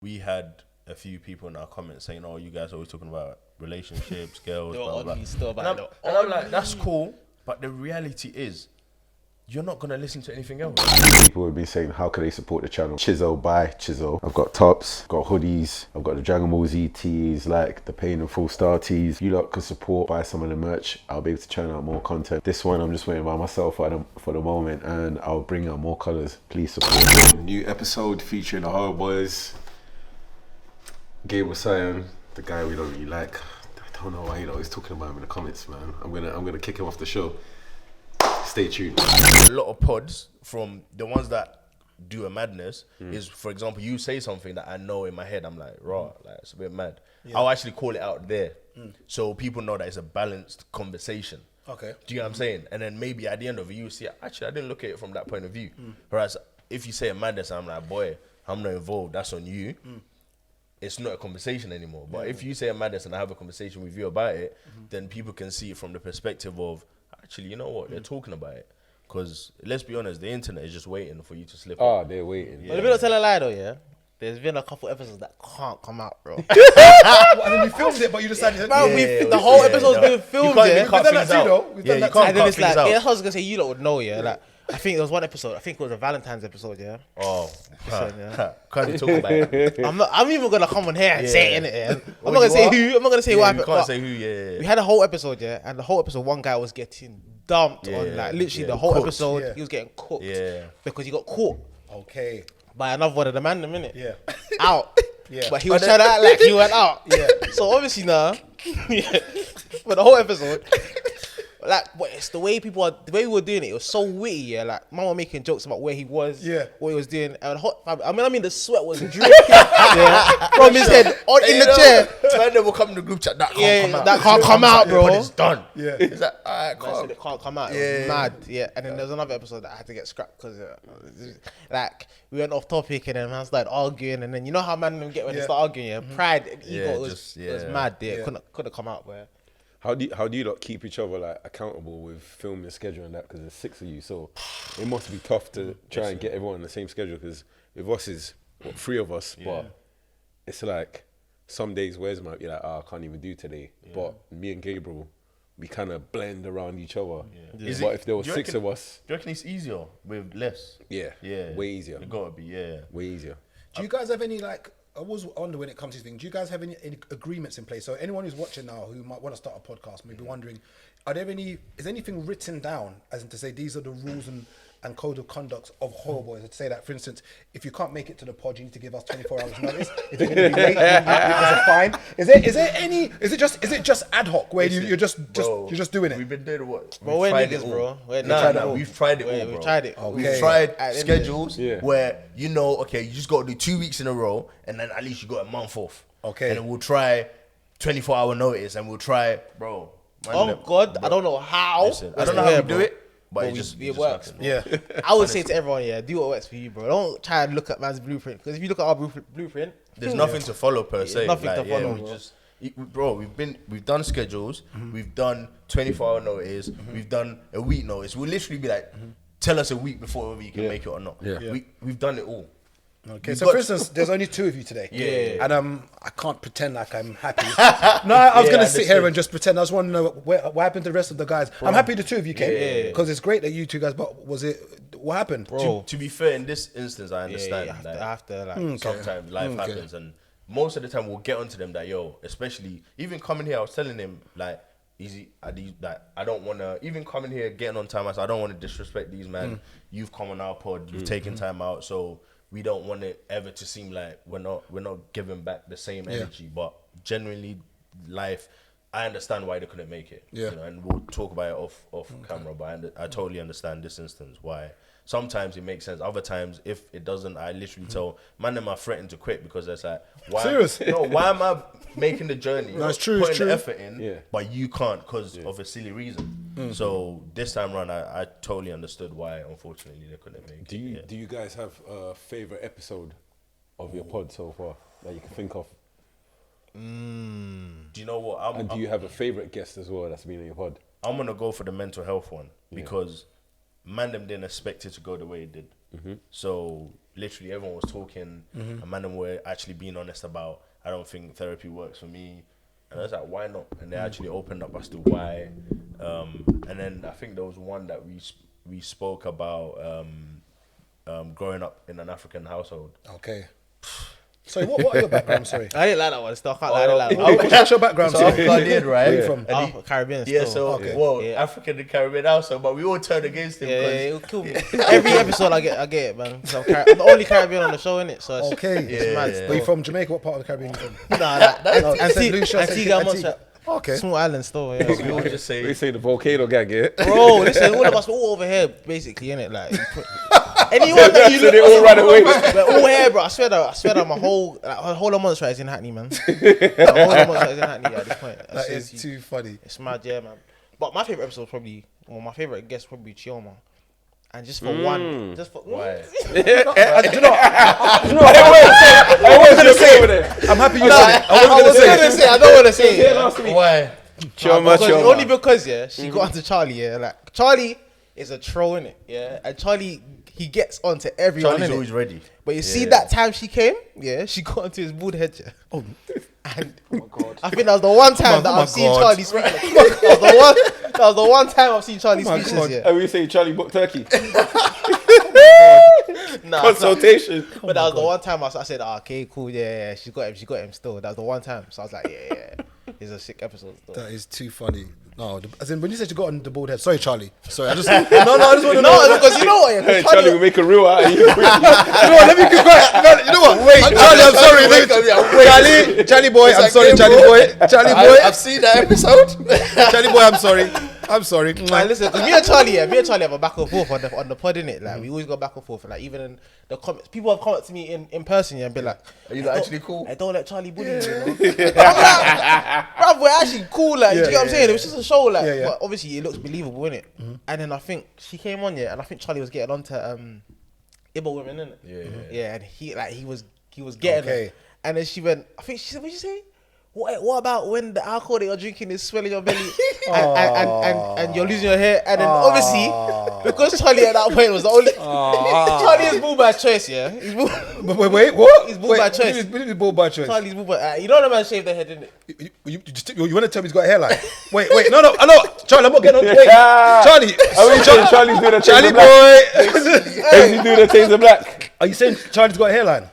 we had a few people in our comments saying, "Oh, you guys are always talking about relationships, girls, blah, blah, blah." Still And I'm like, that's cool, but the reality is, you're not gonna listen to anything else. People would be saying, how can they support the channel? Chiso by Chiso. I've got tops, got hoodies, I've got the Dragon Ball Z tees, like the Pain and Full Star tees. You lot can support, buy some of the merch. I'll be able to churn out more content. This one I'm just waiting by myself for the moment, and I'll bring out more colours. Please support. New episode featuring the Horror Boys, Gabriel Sion, the guy we don't really like. I don't know why he's talking about him in the comments, man. I'm gonna kick him off the show. Stay tuned. A lot of pods from the ones that do a madness is, for example, you say something that I know in my head, I'm like, raw, like it's a bit mad. I'll actually call it out there, so people know that it's a balanced conversation. Okay. Do you know what I'm saying? And then maybe at the end of it, you see, actually, I didn't look at it from that point of view. Whereas if you say a madness, I'm like, boy, I'm not involved. That's on you. It's not a conversation anymore. But if you say a madness and I have a conversation with you about it, then people can see it from the perspective of, actually, you know what? They're talking about it. Because let's be honest, the internet is just waiting for you to slip up. They're waiting. But if you don't tell a lie though, yeah, there's been a couple episodes that can't come out, bro. I mean, we filmed it, but you decided. The whole episode's been filmed, yeah. We've done that too, though. We've done that too. And then it's like, I was gonna say, you lot would know, yeah. Like, I think there was one episode. I think it was a Valentine's episode, yeah. Oh, yeah. can't talk about it. I'm even gonna come on here and say it, innit? Yeah? I'm not gonna say who. I'm not gonna say what You happened. can't say who, yeah. We had a whole episode, yeah, and the whole episode, one guy was getting dumped on, like, literally the whole Cooked. episode. He was getting cooked, because he got caught Okay. by another one of the man, the minute, Yeah. out. Yeah. But he was trying to act like he went out. Yeah. So obviously now, for the whole episode, like, but it's the way we were doing it. It was so witty, yeah. Like, man were making jokes about where he was, what he was doing, and I mean, the sweat was dripping from his head in the chair. Man, they will come in the group chat. That can't come out. That can't come out, bro. But it's done. Yeah. It's like, alright, Man said it can't come out. It was mad. Yeah. And then there was another episode that I had to get scrapped because, like, we went off topic and then man started arguing, and then you know how man them get when they start arguing, yeah. Pride, ego, it was mad. Yeah. Couldn't come out, bro. How do you lot keep each other like accountable with filming the schedule and that? Because there's 6 of you, so it must be tough to try and get everyone on the same schedule. Because with us is 3 of us, but it's like some days Wes might be like, I can't even do today. But me and Gabriel, we kind of blend around each other. Yeah. But if there were 6 of us, do you reckon it's easier with less? Yeah, way easier. It gotta be, way easier. Do you guys have any, like, I was wonder when it comes to this thing, do you guys have any agreements in place? So anyone who's watching now who might want to start a podcast may be wondering, is anything written down as in to say these are the rules and code of conduct of Horror Boys? To say that, for instance, if you can't make it to the pod, you need to give us 24 hours notice. If you're going to be late, there's a fine. Is it just ad hoc where you're just doing it? We've been doing what? Bro, we're niggas, bro. No, we've tried it all, bro. We've tried it. Okay. We've tried schedules where, you know, okay, you just got to do 2 weeks in a row, and then at least you got a month off. Okay. And then we'll try 24-hour notice, and we'll try, bro. God, I don't know how. Listen, I don't know how we do it. But it works. Yeah. I would say to everyone, do what works for you, bro. Don't try and look at man's blueprint, because if you look at our blueprint, there's nothing to follow per se. Nothing to follow, bro. We've done schedules, we've done 24-hour notice, we've done a week notice. We'll literally be like, tell us a week before whether you can make it or not. Yeah. We've done it all. Okay, so for instance, there's only 2 of you today. Yeah. And I can't pretend like I'm happy. No, I was going to sit here and just pretend. I just want to know what happened to the rest of the guys. Bro. I'm happy the 2 of you came because it's great that you 2 guys, but what happened? Bro. To be fair, in this instance, I understand. Sometimes life happens, and most of the time we'll get onto them that, yo, especially, even coming here, I was telling him, like, I don't want to, even coming here, getting on time, I said, I don't want to disrespect these man. You've come on our pod, you've taken time out, so we don't want it ever to seem like we're not giving back the same energy. But genuinely, life, I understand why they couldn't make it. Yeah. You know, and we'll talk about it off camera. But I totally understand this instance why. Sometimes it makes sense. Other times, if it doesn't, I literally tell man them I threaten to quit because it's like, why? Serious? No, why am I making the journey? No, it's true. Putting the effort in, but you can't because of a silly reason. So this time around, I totally understood why. Unfortunately, they couldn't make it. Do you guys have a favorite episode of your pod so far that you can think of? Do you know what? Do you have a favorite guest as well that's been in your pod? I'm gonna go for the mental health one because man them didn't expect it to go the way it did. So literally everyone was talking, and man were actually being honest about, I don't think therapy works for me. And I was like, why not? And they actually opened up as to why. And then I think there was one that we spoke about growing up in an African household. Okay. Sorry, what are your background? Sorry. I didn't like that one. Still, I can't lie. I didn't like that one. What's your background? So I'm Ghanaian, right? Where are you from? Caribbean. Yeah, Still. so African and Caribbean household, but we all turned against him. Yeah, it'll kill me. Every episode I get it, man. So I'm the only Caribbean on the show, innit? So it's, Okay. it's mad. yeah. Are you from Jamaica? What part of the Caribbean are you from? Antigua, Okay. small island still. Yeah. We all just say, We say the volcano gang, yeah? Bro, listen, all of us, we're all over here, basically, innit? Like, anyone that you So look, they all ran away. we're all here, bro. I swear that my whole of Montserrat is in Hackney, man. The whole of Montserrat is in Hackney at this point. That is too funny. It's mad, yeah, man. But my favorite episode probably, well, my favorite guest probably Chioma. And just for one, just for why? Do you know what? I was gonna say it. I'm happy you said it. I was gonna say it. I don't want to say it. Why? Only because she got onto Charlie, yeah. Like Charlie is a troll, innit? Yeah. And Charlie, he gets onto everyone. Charlie's innit? always ready. But you see that time she came, yeah, she got onto his bald head, yeah. Oh, and oh my god! I think that was the one time that I've seen Charlie speak. That was the one time I've seen Charlie speeches. Yeah. And we say Charlie booked turkey. Consultation. But that was the one time I said, okay, cool, yeah, she got him still. That was the one time. So I was like, yeah. It's a sick episode. Still. That is too funny. No, as in when you said you got on the bald head. Sorry, Charlie. Sorry, I just I just want to know because you know what? Yeah, Hey, Charlie will make a real out of you. You know what? Let me keep quiet. You know what? Wait, Charlie, I'm sorry. Charlie boy, I'm sorry. Charlie boy, I've seen that episode. Charlie boy, I'm sorry. I'm sorry. Man, listen, because me and Charlie have a back and forth on the pod, innit? Like we always go back and forth. And, like even in the comments, people have come to me in person, yeah, and be like, "Are you actually cool?" I don't let Charlie bully you, know? Bro, we're actually cool, like you get what I'm saying? It was just a show, like, but obviously it looks believable, innit? And then I think she came on, yeah, and I think Charlie was getting onto Igbo women, innit? Yeah, and he was getting her. And then she went, I think she said, what'd you say? What about when the alcohol that you're drinking is swelling your belly and you're losing your hair? And then obviously, because Charlie at that point was the only... Charlie is bald by choice, yeah? Wait, what? He's bald by choice. He's bald by choice. Charlie's bald by... you know the man shaved their head, didn't it? You want to tell me he's got a hairline? Wait, no, Charlie, I'm not getting on. Wait, Charlie. Charlie's doing a Charlie boy. Is he doing a taser black? Are you saying Charlie's got a hairline?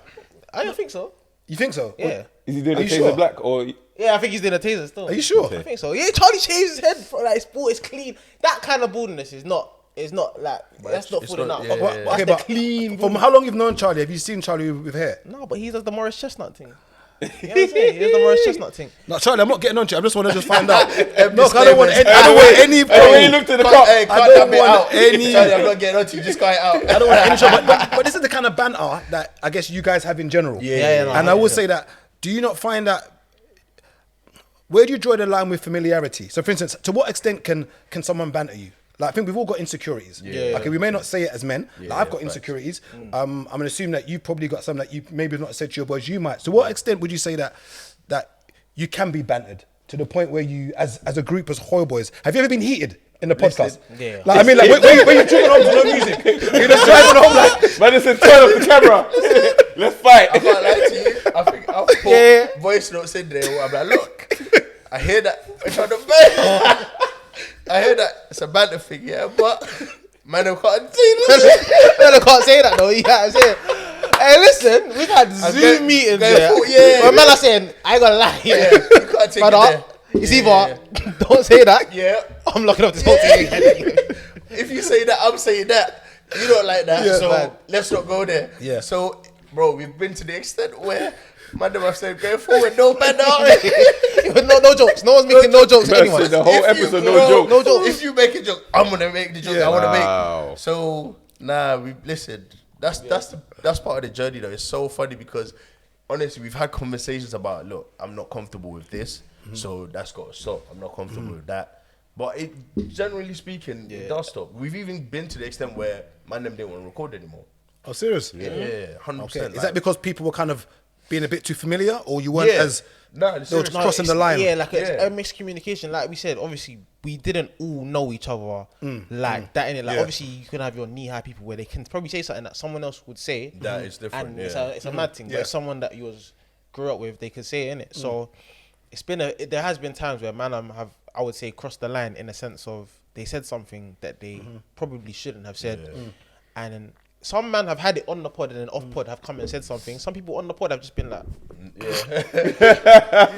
I don't think so. You think so? Yeah. Is he doing a you taser sure? black or? Yeah, I think he's doing a taser still. Are you sure? I think so. Yeah, Charlie shaves his head. Like it's bald, it's clean. That kind of baldness is not like that's not full enough. Okay, but clean. From how long you've known Charlie? Have you seen Charlie with hair? No, but he does the Morris Chestnut thing. You know what I'm saying? He does the Morris Chestnut thing. No, Charlie, I'm not getting on to you. I just want to find out. No, I don't want any. I don't want any. When you looked at the cop, I don't want any. Charlie, I'm not getting on to you. Just cut it out. I don't want any trouble. But this is the kind of banter that I guess you guys have in general. And I will say that. Do you not find that? Where do you draw the line with familiarity? So, for instance, to what extent can someone banter you? Like, I think we've all got insecurities. Okay, we may not say it as men. Like, I've got insecurities. I'm gonna assume that you probably got some that you maybe not said to your boys. You might. To what extent would you say that you can be bantered to the point where you, as a group, as Hoyle boys, have you ever been heated in the podcast? Yeah. Like, I mean, like when you're driving home to no music, you're just driving home like. man, listen, turn off the camera. Let's fight. I can't lie to you. I think I'll put voice notes in there where I'm like, look, I hear that it's on the bed. I hear that it's a banter thing, yeah, but man, I can't say that. Man, I can't say that though. You know what I'm saying? Hey, listen, we've had Zoom meetings. But man, I'm saying, I ain't gonna lie. Yeah. You can't take it there. It's either don't say that. Yeah. I'm locking up this whole thing again. If you say that, I'm saying that. You don't like that, so let's not go there. Yeah. So, bro, we've been to the extent where Madam have said going forward, no banter. no jokes. No one's making no jokes to anyone. The whole episode, no joke. No jokes. If you make a joke, I'm gonna make the joke I wanna Wow. make. So we listen. That's part of the journey though. It's so funny because honestly, we've had conversations about look, I'm not comfortable with this, so that's got to stop. I'm not comfortable with that. But it, generally speaking, it does stop. We've even been to the extent where man them didn't want to record anymore. Oh, serious? Yeah, 100%. Okay. Is that because people were kind of being a bit too familiar, or you weren't as crossing the line? Yeah, like it's a miscommunication. Like we said, obviously we didn't all know each other like that. Innit? Like obviously you can have your knee-high people where they can probably say something that someone else would say. That is different. And it's a mad thing. But if someone that you grew up with, they could say it, innit? So it's been there has been times where man have, I would say, crossed the line in a sense of they said something that they probably shouldn't have said, and then some man have had it on the pod and then off pod have come and said something. Some people on the pod have just been like, Yeah.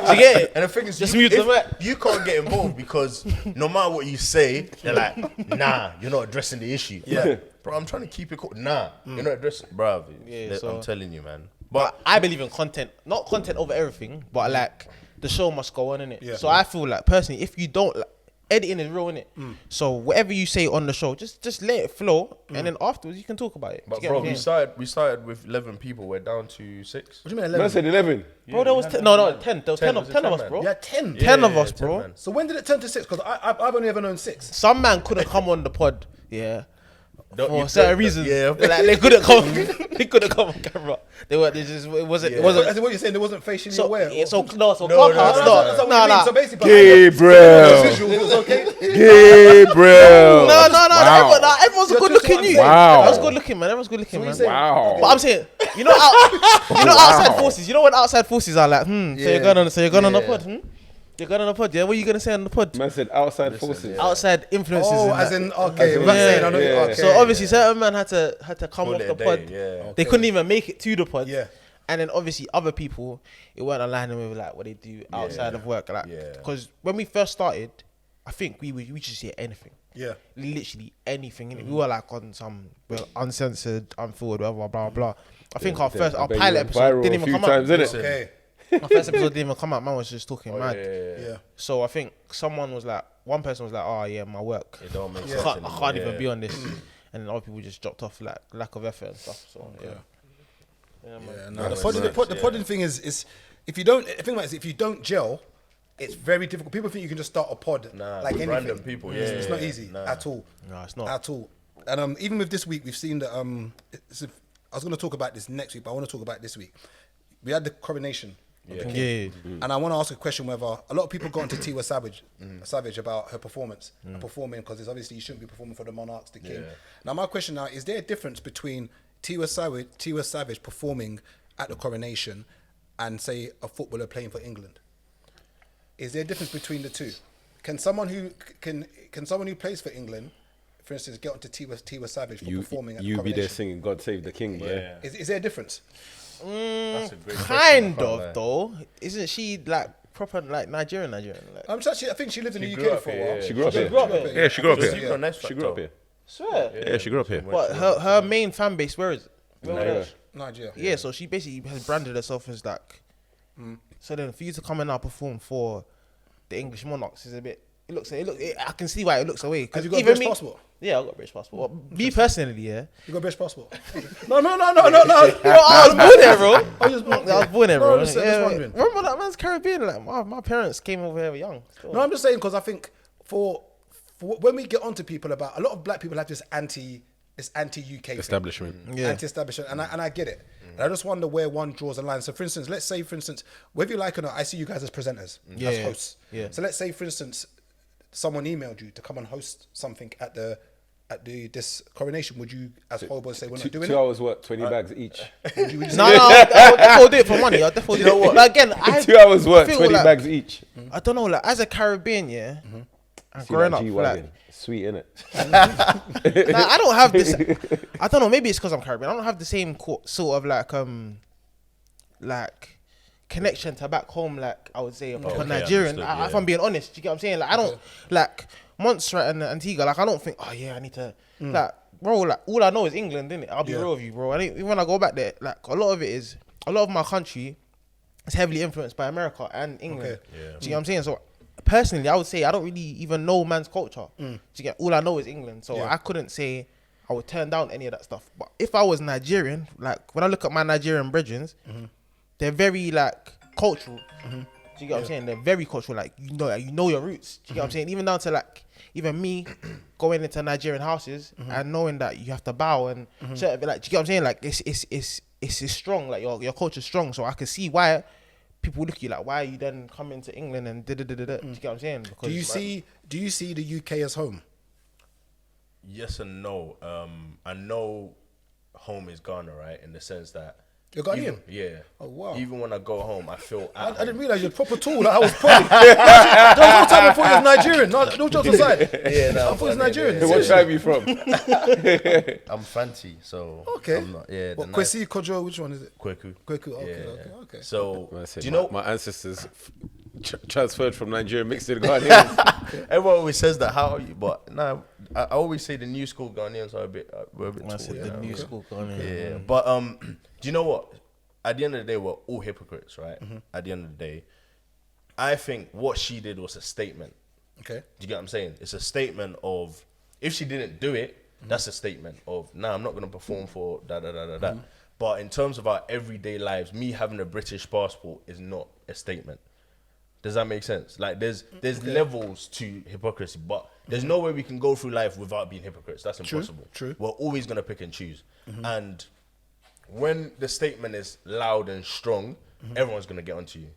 so you get it? And the thing is, Just mute the mic. you can't get involved because no matter what you say, they're like, nah, you're not addressing the issue. Yeah, bro, I'm trying to keep it cool. Nah, you're not addressing, bro. Yeah, so I'm telling you, man. But I believe in content, not content over everything, but like the show must go on, innit? Yeah. So I feel like personally, if you don't, like, editing is real, innit? So whatever you say on the show, just let it flow, and then afterwards you can talk about it. But bro, we started with 11 people. We're down to 6. What do you mean Man 11? said 11. Bro, there was 10. No, 10. There was 10 of us, bro. Yeah, 10. 10 of us, bro. man. So when did it turn to 6? Because I've only ever known 6. Some man couldn't come on the pod, for You certain don't- reasons. yeah. Like they couldn't come. They couldn't come on camera. It wasn't. As in what you're saying, there wasn't facially aware. So Clubhouse, That's what we mean. So basically, Gabriel. visuals, okay? Gabriel. No, everyone's good looking. You. Wow. Everyone's good looking, man. Everyone's good looking, man. Wow. But I'm saying, outside forces. You know when outside forces are like, So you're going on the pod, You're going on the pod, yeah? What are you gonna say on the pod? Man said outside forces. Outside influences. Oh, and as that. in, okay. Okay. So obviously, certain man had to come off the pod. Yeah. They couldn't even make it to the pod. Yeah. And then obviously other people, it weren't aligning with like what they do outside of work, like because when we first started, I think we just hear anything. Yeah. Literally anything. We were like on some uncensored, unfiltered, whatever, blah blah. I think our pilot episode didn't even come out. Okay. Our first episode didn't even come out. Man was just talking mad. Yeah. So I think one person was like, "Oh yeah, my work. It don't make I sense. can't even be on this," and then other people just dropped off like lack of effort and stuff. So The podding thing is if you don't gel, it's very difficult. People think you can just start a pod like anything. Random people. Yeah, it's not easy at all. No, it's not at all. And even with this week, we've seen that. I was going to talk about this next week, but I want to talk about it this week. We had the coronation. And I want to ask a question whether a lot of people got into Tiwa Savage about her performance, performing, because it's obviously you shouldn't be performing for the monarchs, the king. Now my question now is: there a difference between Tiwa Savage performing at the coronation and say a footballer playing for England? Is there a difference between the two? Can someone who plays for England, for instance, get onto Tiwa Savage for performing at the coronation? You be there singing "God Save the King," bro. Is there a difference? That's a great kind question, of though. Isn't she like proper like Nigerian? Like, I think she lived in the UK for a while. She grew up here. Yeah, she grew up here. She grew up here. Swear. Yeah, she grew up here. But her main fan base, where is it? Nigeria. Yeah, so she basically has branded herself as like. So then, for you to come and now perform for the English monarchs is a bit. I can see why it looks away. Have you got a British passport? Yeah, I got a British passport. Well, me personally, You got a British passport? No. I was born there, bro. I was born there, bro. Just wondering. Remember that man's Caribbean? Like my parents came over here young. Still. No, I'm just saying because I think for when we get onto people about a lot of black people have this anti-UK Establishment. anti-establishment, and I get it. And I just wonder where one draws a line. So, for instance, let's say, whether you like or not, I see you guys as presenters, as hosts. Yeah. So let's say, for instance, someone emailed you to come and host something at this coronation. Would you, as horrible, say we're not doing 2 it? hours work, 20 bags each. Would you No, I'll definitely do it for money. I'll definitely do it. But again, 2 hours work, feel 20 like- bags each. I don't know, like as a Caribbean, and See growing that up, G-Wagon. like, Sweet, innit? I don't have this. I don't know. Maybe it's because I'm Caribbean. I don't have the same sort of like connection to back home. Like I would say, for Nigerian. If I'm being honest, you get what I'm saying? Like I don't like Montserrat and Antigua. Like I don't think, oh yeah, I need to like, bro. Like all I know is England, innit? I'll be real with you, bro. I think even when I go back there, like a lot of my country is heavily influenced by America and England. Okay. Do you get what I'm saying? So personally, I would say I don't really even know man's culture. Do you get? All I know is England. So I couldn't say I would turn down any of that stuff. But if I was Nigerian, like when I look at my Nigerian brethren, they're very like cultural. Do you get what I'm saying? They're very cultural. Like you know your roots. Do you get what I'm saying? Even down to like even me going into Nigerian houses and knowing that you have to bow and certain, like, do you get what I'm saying? Like it's strong. Like your culture's strong. So I can see why people look at you like, why are you then coming to England and da. Do you get what I'm saying? Because do you see the UK as home? Yes and no. I know home is Ghana, right? In the sense that You're Ghanaian? Yeah. Oh, wow. Even when I go home, I feel. I didn't realise you're proper tall. Like, I was proud. There was no time I thought you was Nigerian. No jokes aside. Yeah, no, I thought you was Nigerian. What tribe are you from? I'm Fanti, so. Okay. I'm not, yeah. What, Kwesi, Kojo, which one is it? Kweku. Kweku, okay. So, I say do you know? my ancestors transferred from Nigeria, mixed with Ghanaians? Everyone always says that. How are you? But no, I always say the new school Ghanaians are we're a bit tall. the new school Ghanaian. Yeah, but do you know what? At the end of the day, we're all hypocrites, right? At the end of the day, I think what she did was a statement. Okay. Do you get what I'm saying? It's a statement of, if she didn't do it, that's a statement of, nah, I'm not going to perform for da. But in terms of our everyday lives, me having a British passport is not a statement. Does that make sense? Like there's levels to hypocrisy, but there's no way we can go through life without being hypocrites. That's impossible. True. We're always going to pick and choose. And when the statement is loud and strong, everyone's going to get onto you.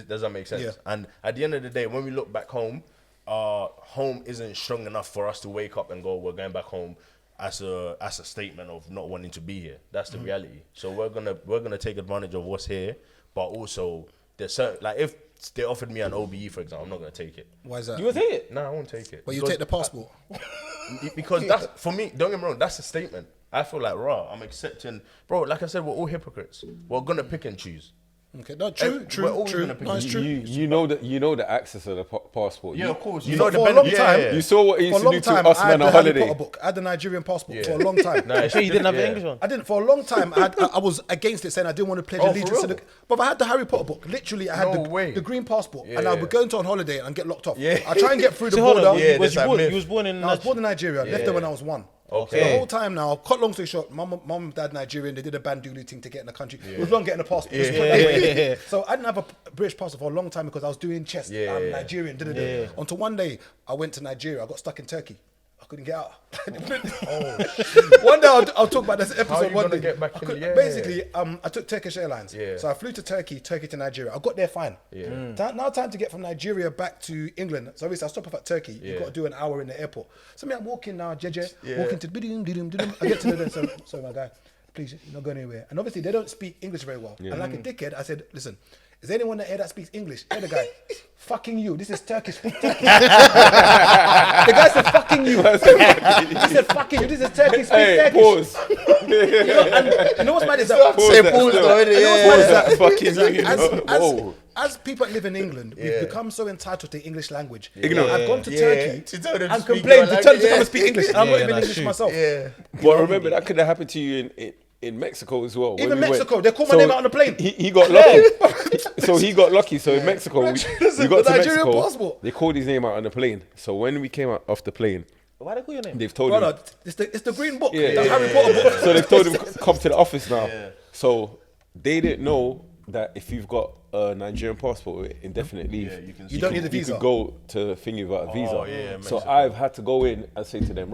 Does that make sense? Yeah. And at the end of the day, when we look back home, home isn't strong enough for us to wake up and go, we're going back home as a statement of not wanting to be here. That's the reality. So we're gonna take advantage of what's here, but also there's certain, like if they offered me an OBE, for example, I'm not gonna take it. Why is that? You would take it? No, I won't take it. But you take the passport. Because that's, for me, don't get me wrong, that's a statement. I feel like, I'm accepting, bro, like I said, we're all hypocrites. We're gonna pick and choose. Okay, no, We're always true. gonna pick No, it's true. You know the access of the passport. Yeah, of course. You know, for a long time, You saw what he for used a to long do time, to us I had men the on Harry holiday. Potter book. I had the Nigerian passport for a long time. No, Sure, you didn't have the English one. I didn't for a long time. I was against it, saying I didn't want to pledge Oh, for allegiance to real? the. But I had the Harry Potter book. Literally, I had No way. the green passport, Yeah, and I yeah. would go into on holiday and get locked off. Yeah. I try and get through the So hold on, border. Yeah, was there's you that born? myth. You was born in. I was born in Nigeria. Left there when I was 1. Okay. So the whole time now, cut long story short, mum and dad Nigerian, they did a banduli thing to get in the country. It was long getting a passport. Yeah. So I didn't have a British passport for a long time because I was doing chess. Yeah. I'm Nigerian. Yeah. Until one day, I went to Nigeria. I got stuck in Turkey. I couldn't get out. One day I'll talk about this episode. How are you one gonna day. get back in? Yeah. Basically, I took Turkish Airlines. Yeah. So I flew to Turkey to Nigeria. I got there fine. Yeah. Now time to get from Nigeria back to England. So obviously I stop off at Turkey. You've got to do an hour in the airport. So I'm walking now, walking to I get to the sorry my guy, please, you're not going anywhere. And obviously they don't speak English very well. And like a dickhead, I said, listen, is there anyone here that speaks English? Hey, the guy, fucking you. This is Turkish. Speak Turkish. The guy said, fucking you. He said, fucking you. This is Turkish. Speak Turkish. Pause. You know what's mad is that? Say pause though, innit? Yeah. Fucking As people that live in England, we've become so entitled to English language. Ignorant. I've gone to Yeah. Turkey To tell them to and speak complained your to tell them to language, come and speak English. And I'm not Yeah, even that's English true. myself. Yeah. But remember, that could have happened to you in Mexico as well. when Even we went. Mexico, they call my name out on the plane. He got lucky. So he got lucky. So in Mexico, we Listen, got the to Nigerian Mexico. passport. They called his name out on the plane. So when we came out off the plane, Why they call your name? they've told Brother, him. it's the green book, Yeah, the yeah, Harry Potter book. So they've told him come to the office now. So they didn't know that if you've got a Nigerian passport with indefinite leave, You don't need a you visa. could go to thingy without a visa. yeah, so Mexico. I've had to go in and say to them,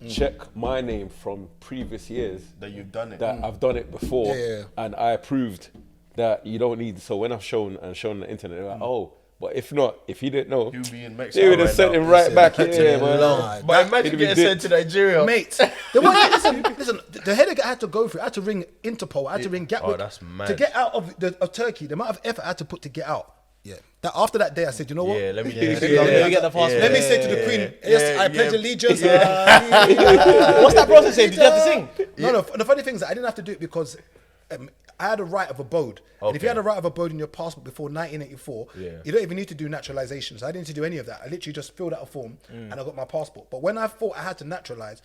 check my name from previous years That you've done it. that I've done it before, Yeah. and I approved that you don't need. So when I've shown on the internet, they're like, oh, but if not, if he didn't know, He'll be in Mexico they would have right sent now. him right back. Listen, Yeah, man. lie. But imagine it'd be getting sent to Nigeria. Mate, listen, the headache I had to go through, I had to ring Interpol, I had to ring Gatwick. that's mad. To get out of Turkey, the amount of effort I had to put to get out. Yeah. After that day, I said, you know what? Yeah, let me Let me get the passport. Let me say to the Queen, yes, I pledge allegiance. What's that process say? Did you have to sing? No. The funny thing is that I didn't have to do it because I had a right of abode. And if you had a right of abode in your passport before 1984, you don't even need to do naturalisation. So I didn't need to do any of that. I literally just filled out a form and I got my passport. But when I thought I had to naturalise,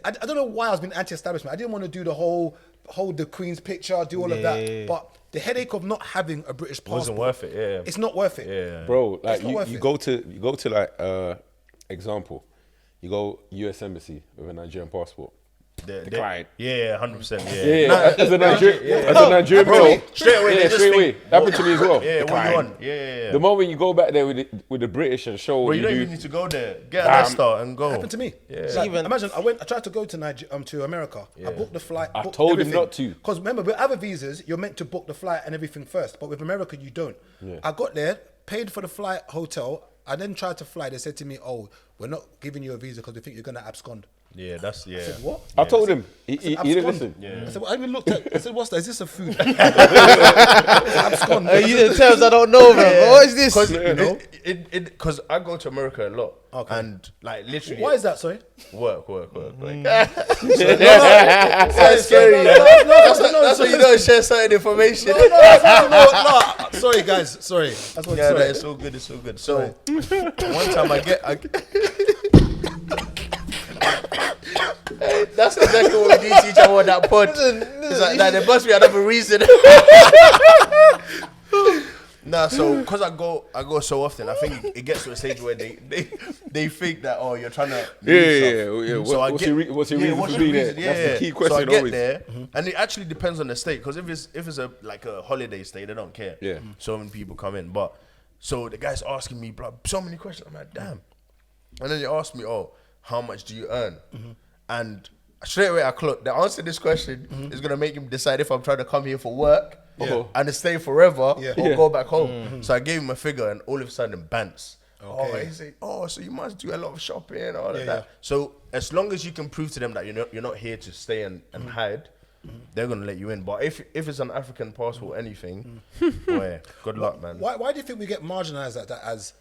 I don't know why I was being anti-establishment. I didn't want to do the whole hold the Queen's picture, do all of that. But the headache of not having a British passport Wasn't worth it, yeah. It's not worth it. Yeah. Bro, like It's not worth you it. go to like example, you go US embassy with a Nigerian passport. Decline. Yeah, 100%. Yeah. As a Nigerian male, straight away. Straight away. That happened to me as well. Yeah, Decline. what you want? Yeah. The moment you go back there with the British and show Bro, what you you don't do. even need to go there. Get a Leicester and go. Happened to me. Yeah. Like, imagine I tried to go to America. I booked the flight. I booked told him everything. not to. Because remember, with other visas, you're meant to book the flight and everything first. But with America, you don't. Yeah. I got there, paid for the flight, hotel. I then tried to fly. They said to me, "Oh, we're not giving you a visa because we think you're gonna abscond." Yeah, that's I said, "What?" I told him. He Abscond. didn't listen. Yeah. I said, well, I even looked at. I said, "What's that? Is this a food?" Abscond. You the terms I don't know, bro. What is this? Because I go to America a lot. Okay. And like literally. Why is that? Sorry. Work. That's scary. That's what you don't share certain information. No. Sorry, guys. Sorry. That's what. Yeah, Sorry. it's all good. It's all good. So one time that's exactly what we do to each other on that pod. It's like there must be another reason. Nah, so because I go so often, I think it gets to a stage where they think that you're trying to Yeah. So What's your reason for being there? That's the key question so I get always. there, and it actually depends on the state. Because if it's a holiday stay, they don't care. Yeah. So many people come in, but so the guy's asking me so many questions. I'm like, damn. And then they ask me, how much do you earn? And straight away I clocked. The answer to this question is gonna make him decide if I'm trying to come here for work and stay forever or go back home. So I gave him a figure, and all of a sudden, bants. Okay. He said, so you must do a lot of shopping and all of that. Yeah. So as long as you can prove to them that you're not here to stay and hide, they're gonna let you in. But if it's an African passport, anything, boy, good luck, man. Why do you think we get marginalised at that as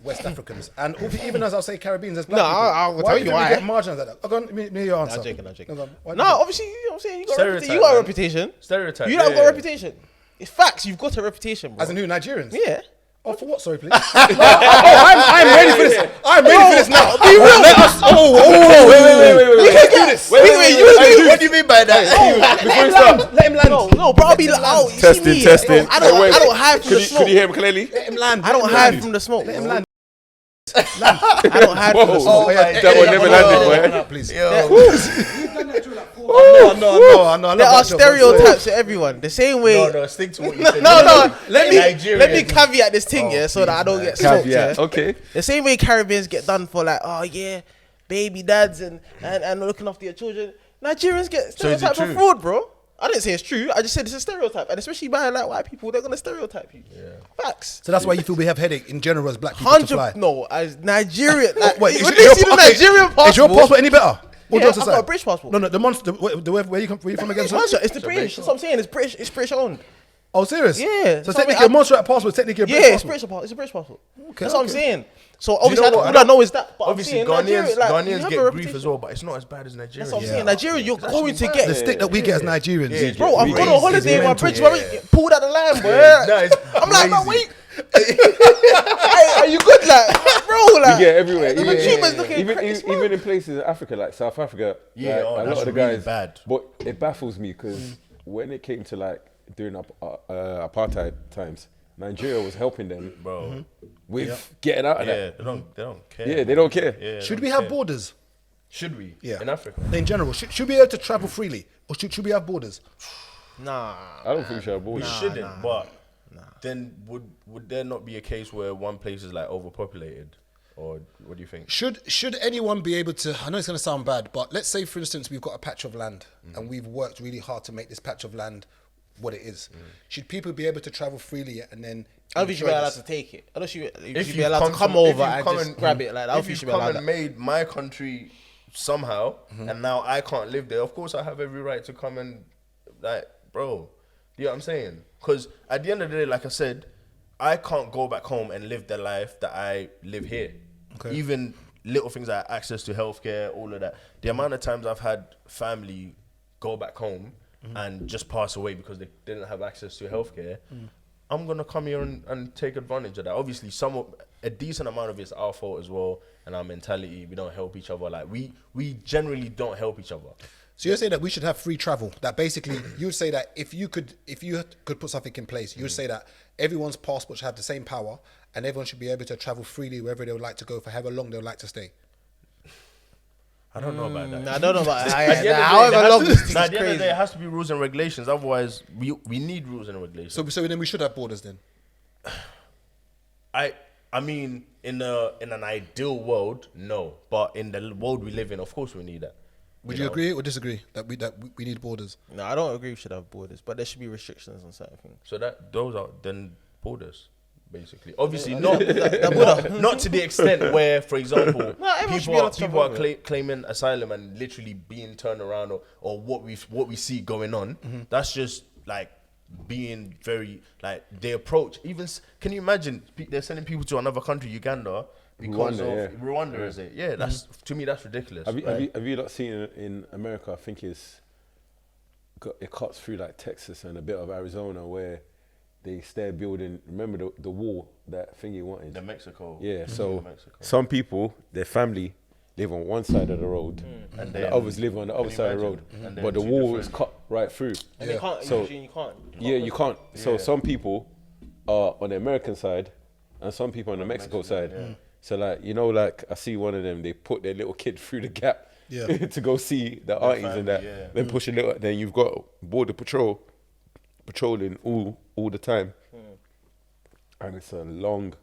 West Africans and even as I'll say Caribbeans as black No, people? I will tell you why. We get marginalised at that? Go on, me your answer. I'm joking. Go on. Why do you No, think? obviously, you know what I'm saying? Stereotype, You got a man. reputation. Stereotype. You don't got a reputation. It's facts. You've got a reputation, bro. As in who, Nigerians? Yeah. Oh, for what? Sorry, please. I'm ready for this. I'm ready for this now. Be real. Let us. Wait. Wait, what do you mean by that? Before you start, Let him land. No, bro, I'll be like, oh, you testing. see me? No, I don't hide from the Could smoke. you hear him clearly? Let him land. I don't hide from the smoke. Let him land. I don't hide from the Whoa. smoke. That one never landed, boy. Please. No. There are stereotypes to everyone. The same way. No, stick to what you said. No. Let Nigerian. me caveat this thing, so that I don't get smoked. Caveat. Yeah? Okay. The same way Caribbeans get done for like, baby dads and looking after your children. Nigerians get So is it stereotyped for true? fraud, bro. I didn't say it's true. I just said it's a stereotype, and especially by like white people, they're gonna stereotype you. Yeah. Facts. So that's why you feel we have headache in general as black people to fly. No, as Nigerian. Like, Wait, when they see the Nigerian passport, is your passport any better? Or Yeah, just I've aside? got a British passport. No, the monster. Where you from again? It's Sorry? Monster, it's the British. That's what I'm saying. It's British. It's British owned. Oh, serious? Yeah. So So technically, a monster passport is technically a British Yeah, it's passport. British passport. It's a British passport. Okay, That's what I'm okay. saying. So obviously, know what? all I know is that. But Obviously, I'm saying Nigeria, like, you Ghanaians have get a grief reputation. as well, but it's not as bad as Nigerians. That's what I'm saying. Nigeria, you're going to The get. stick that we get as Nigerians. Yeah, Bro, I've gone on Crazy. holiday in my Mental. bridge, where we pulled out the line, bro. No, it's I'm like, bro, crazy. wait. Hey, are you good, like, bro? Like, You get everywhere. the treatment's looking crazy, bro. Even in places in Africa, like South Africa, Yeah, like, oh, a lot that's of the really guys. bad. But it baffles me because when it came to like during apartheid times, Nigeria was helping them, Bro. with getting out of Yeah, that. they don't care. Yeah, they don't care. Yeah, Should they we don't have care. borders? Should we? Yeah. In Africa? In general, should we be able to travel freely? Or should we have borders? Nah. I don't think we should have We borders. shouldn't, but then would there not be a case where one place is like overpopulated? Or what do you think? Should anyone be able to, I know it's going to sound bad, but let's say, for instance, we've got a patch of land and we've worked really hard to make this patch of land what it is. Should people be able to travel freely and then I don't think you should be enjoy allowed this? to take it. I don't think you should If be you've allowed to come if over you've and come just grab it. Like, I don't if think you you've should be come allowed and that. made my country somehow, and now I can't live there, of course I have every right to come and, like, bro, you know what I'm saying? Because at the end of the day, like I said, I can't go back home and live the life that I live here. Okay. Even little things like access to healthcare, all of that. The amount of times I've had family go back home and just pass away because they didn't have access to healthcare, I'm going to come here and take advantage of that. Obviously, a decent amount of it's our fault as well, and our mentality. We don't help each other. Like, we generally don't help each other. So you're saying that we should have free travel? That basically, you would say that if you could put something in place, you would say that everyone's passport should have the same power, and everyone should be able to travel freely wherever they would like to go for however long they would like to stay. I don't know about that. I don't know about At the end of the day, however there has long to- this thing nah, is at the end of the day, crazy. it has to be rules and regulations. Otherwise, we need rules and regulations. So then we should have borders then. I mean, in an ideal world, no. But in the world we live in, of course, we need that. Would you agree or disagree that we need borders? No, I don't agree we should have borders, but there should be restrictions on certain things. So that those are then borders, basically. Obviously, not to the extent where, for example, everyone should be able to people are travel. claiming asylum and literally being turned around, or what we see going on. That's just like being very like they approach. Even can you imagine they're sending people to another country, Uganda, because of Rwanda, is it? Yeah, that's to me that's ridiculous. Have you not seen it in America? I think it cuts through like Texas and a bit of Arizona where they start building. Remember the wall that Thingy wanted? The Mexico. Yeah. So Mexico. some people, their family live on one side of the road, and the others live on the other side of the road. But the wall is cut right through. And you can't. So- You can't. Yeah, you can't. So some people are on the American side, and some people on the Mexico side. So like like I see one of them. They put their little kid through the gap to go see the aunties and that. family, Then push a little. Then you've got border patrol patrolling all the time, and it's a long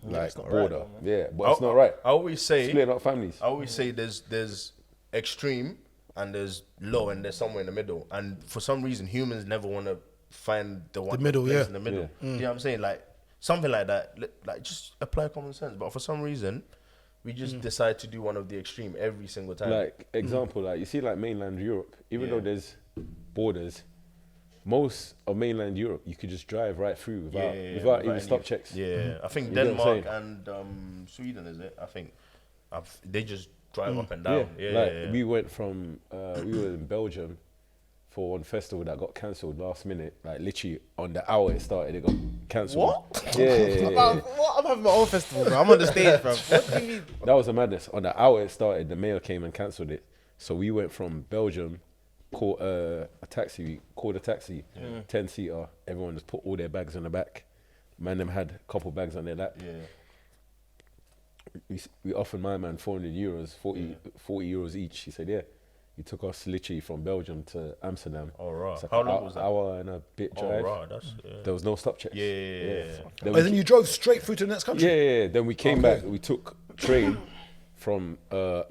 like it's not border. right, though, Yeah, but it's not right. I always say Splitting up families. I always say there's extreme and there's low and there's somewhere in the middle. And for some reason, humans never want to find the middle, place yeah. in the middle. You know what I'm saying? Like something like that. Like just apply common sense. But for some reason, we just decide to do one of the extreme every single time. Like example, like you see, like mainland Europe, even though there's borders, most of mainland Europe you could just drive right through without even stop checks. Yeah, I think You get what I'm Denmark and Sweden is it? I think they just drive up and Yeah, down. Yeah, we went from we were in Belgium for one festival that got cancelled last minute. Like literally on the hour it started, it got cancelled. What? Yeah. What? I'm having my own festival, bro. I'm on the stage, bro. What do you mean? That was a madness. On the hour it started, the mayor came and cancelled it. So we went from Belgium, called a taxi, 10-seater. Everyone just put all their bags on the back. Man, them had a couple bags on their lap. Yeah. We offered my man 400 euros, 40 euros each. He said, yeah. He took us literally from Belgium to Amsterdam. Oh, right. It's like How an long was that? Hour and a bit drive. Oh, right. That's There was no stop checks. Yeah. Then And then you drove straight through to the next country. Yeah. Then we came back. We took train from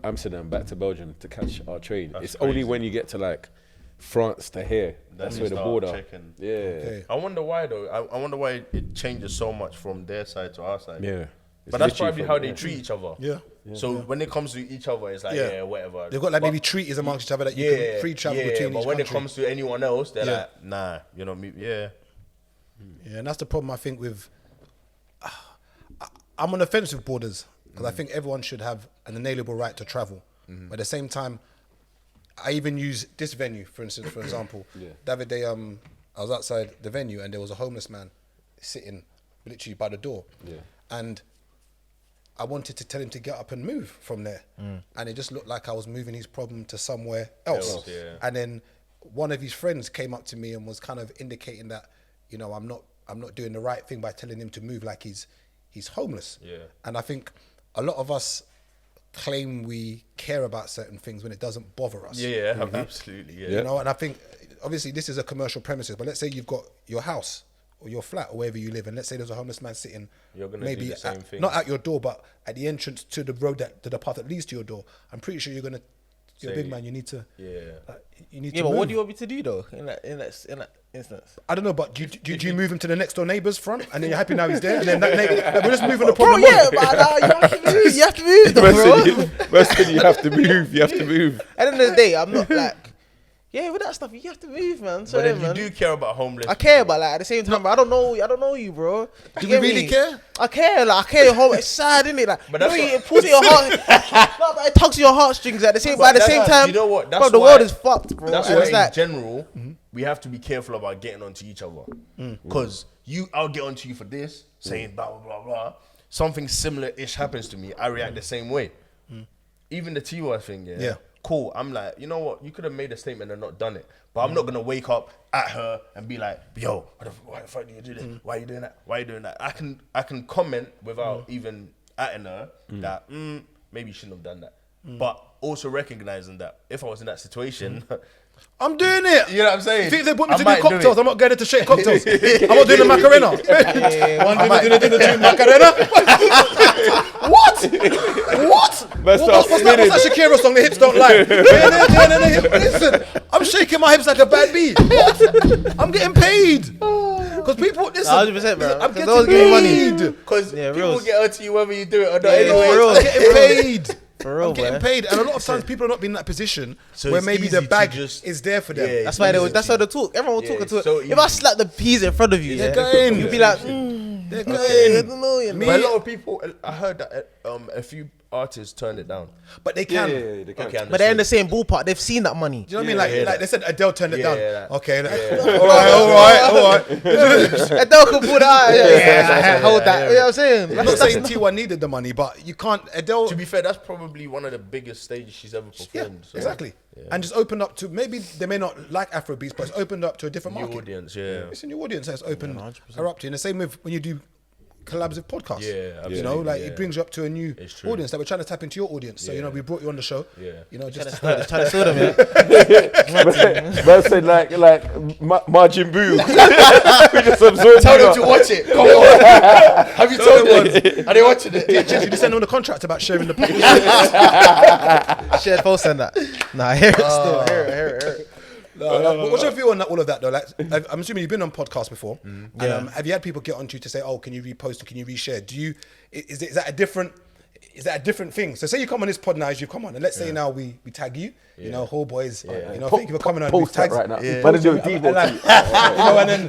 Amsterdam back to Belgium to catch our train. That's it's crazy. only when you get to like France to here. That's you where the start border. checking. Yeah. Okay. I wonder why though. I wonder why it changes so much from their side to our side. Yeah. But that's probably how they treat each other. Yeah. So when it comes to each other, it's like Yeah. whatever. They've got like But- maybe treaties amongst each other that you can free travel between but each when country. it comes to anyone else, they're Yeah. like, nah, you know me. Yeah. Yeah, and that's the problem I think with. I'm on the fence with borders because I think everyone should have an inalienable right to travel. But at the same time, I even use this venue, for instance, for example. The other day, I was outside the venue and there was a homeless man sitting literally by the door. And I wanted to tell him to get up and move from there. And it just looked like I was moving his problem to somewhere else. Yeah. And then one of his friends came up to me and was kind of indicating that, you know, I'm not doing the right thing by telling him to move like he's homeless. Yeah. And I think a lot of us claim we care about certain things when it doesn't bother us. Yeah, absolutely. Yeah. You know, and I think obviously this is a commercial premises, but let's say you've got your house or your flat or wherever you live, and let's say there's a homeless man sitting You're gonna maybe do the same thing. not at your door, but at the entrance to the road to the path that leads to your door. I'm pretty sure you're a Say- big man. You need to. Yeah. You need Yeah, to. but move. what do you want me to do though in that instance? I don't know, but do you move him to the next door neighbour's front, and then you're happy now he's there, and then that neighbour, we're just moving the Bro, problem. yeah, on. but you have to move. You have to move, though, bro. First thing you have to move. You have to move. At the end of the day, I'm not like, yeah, with that stuff, you have to move, man. But Sorry, then man. you do care about homeless. I care, but like at the same time, I don't know you, bro. Do You we get really me? care? I care, like I care. It's sad, isn't it? Like, But you that's know, what- it pulls at your heart. No, but it tugs at your heartings at the same. But at the that's same why- time, you know what? That's bro, the why- world is fucked, bro. That's And why it's in like, general, we have to be careful about getting onto each other. Because I'll get onto you for this, saying blah, blah, blah, blah. Something similar-ish happens to me. I react the same way. Even the Tiwa thing, Yeah. Cool. I'm like, you know what? You could have made a statement and not done it. But I'm not going to wake up at her and be like, yo, why the fuck do you do this? Why are you doing that? Why are you doing that? I can comment without even atting her that maybe you shouldn't have done that. but also recognizing that if I was in that situation, I'm doing it. you know what I'm saying? If they put me I to might do do cocktails, it. I'm not going to shake cocktails. I'm not doing the Macarena. Doing Macarena. What? What's that Shakira song? The hips don't lie. Listen, I'm shaking my hips like a bad bee. What? I'm getting paid. Because people, listen, 100%, bro. I'm Those getting give me money. paid. Because Yeah, people reals. get onto you whether you do it or not. Yeah, anyway. for real. I'm getting paid. For real, I'm getting man. paid, and a lot of times people are not being in that position So where it's maybe easy the to bag just- is there for them. Yeah, That's why easy. that's how they talk. Everyone will talk it's to it. so If I easy. slap the peas in front of you, They're going. you'd be like, They're I going. don't know, you know. But a lot of people, I heard that a few artists turned it down. But they can. they can. Okay, But they're in the same ballpark. They've seen that money. Do you know what I mean? Like they said, Adele turned it down. Yeah, Okay. All right. Adele can pull that out. Yeah, hold that. You know what I'm saying? I'm not saying Tiwa needed the money, but you can't. Adele. To be fair, that's probably one of the biggest stages she's ever Yeah, performed. So. exactly. And just opened up to, maybe they may not like Afrobeats, but it's opened up to a different New market. audience, yeah. It's a new audience that's opened her up to. And the same with when you do collabs with podcasts. Yeah, You know, absolutely, like yeah. it brings you up to a new It's true. audience that we're trying to tap into your audience. So, you know, we brought you on the show. Yeah. You know, just Trying to sell them, yeah. Man said like Margin Boo. We just absorbed Tell you them to lot. watch it. Come on. Have you told them? Are they watching it? you just send on the contract about sharing the Shared post and that. Nah, I hear it still. I hear it. No, what's your view on that, all of that though? Like, I'm assuming you've been on podcasts before. Yeah. And, have you had people get onto you to say, "Oh, can you repost or can you reshare?" Do you? Is that a different? Is that a different thing? So say you come on this pod now, as you've come on, and let's say now we tag you, you know, whole boys, you know, thank you for coming on. Post that tags, right now. Yeah. Man, do a deep And like, one. you know, and then You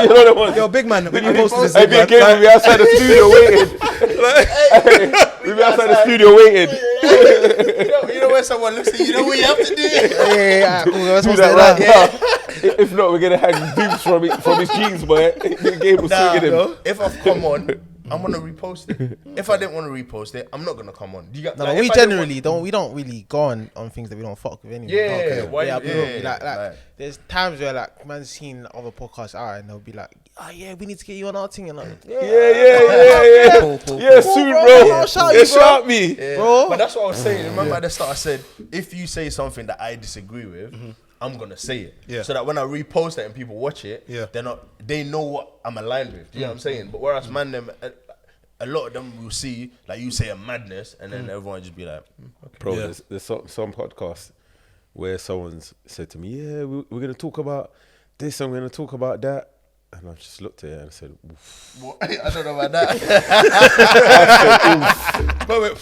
know the ones. yo, big man, when you posted this, Hey, thing, man, big game, we be outside the studio waiting. We be outside the studio waiting. You know when someone looks at you, you know what you have to do? Yeah, cool. That's Do what's that that. right now. If not, we're gonna hang boobs from his jeans, boy. The game was swinging him. If I've come on, I'm gonna repost it. If I didn't want to repost it, I'm not gonna come on. Do you get, No, like, but we if I didn't generally don't. We don't really go on things that we don't fuck with anyway. Yeah, Okay. why yeah, you- we don't- yeah, like, there's times where like man's seen other podcasts out and they'll be like, "Oh yeah, we need to get you on our thing," and I'm like, Yeah. cool. Yeah, soon, bro. bro. I'll shout Yeah, you, bro. shout me. Yeah. Bro. But that's what I was saying. Remember at the start I said, if you say something that I disagree with, I'm gonna say it. Yeah. So that when I repost it and people watch it, they know what I'm aligned with. Do you know what I'm saying? But whereas man, them a lot of them will see like you say a madness, and then everyone just be like, okay. Bro, there's some podcasts where someone's said to me, "Yeah, we're gonna talk about this and we're gonna talk about that," and I just looked at it and I said, "Oof." What? I don't know about that.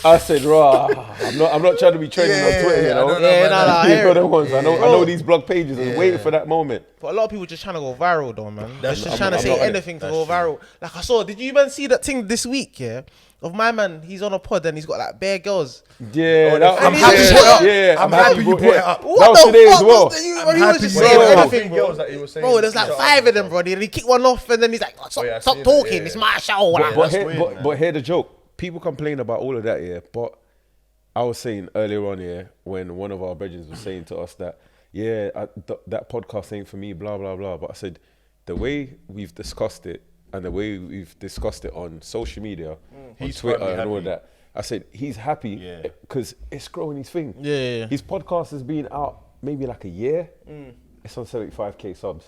I said, "Rah, I'm not trying to be trending on Twitter, you know." I don't know about that. I You hear know it. the ones. I know these blog pages. I'm waiting for that moment. But a lot of people just trying to go viral though, man. They're just I'm trying to not say on it. anything to go viral. Like I saw, did you even see that thing this week? Yeah, of my man. He's on a pod and he's got like bare girls. Yeah, I'm happy you brought it up. I'm happy you brought it up. That was today as well. He was just you saying brought it up. anything, bro. Girls that he was saying, Bro, there's like shut 5 up of them, bro. And he kicked one off, and then he's like, "Stop, yeah, I stop seen that, talking. yeah. It's my show." Like, But that's weird, man. hear the joke. People complain about all of that, yeah. But I was saying earlier on, yeah, when one of our brethren was saying to us that, that podcast ain't for me, blah blah blah. But I said, the way we've discussed it and the way we've discussed it on social media, on He's Twitter probably and all happy. that, I said he's happy because it's growing his thing. Yeah. His podcast has been out maybe like a year. It's on 75k subs.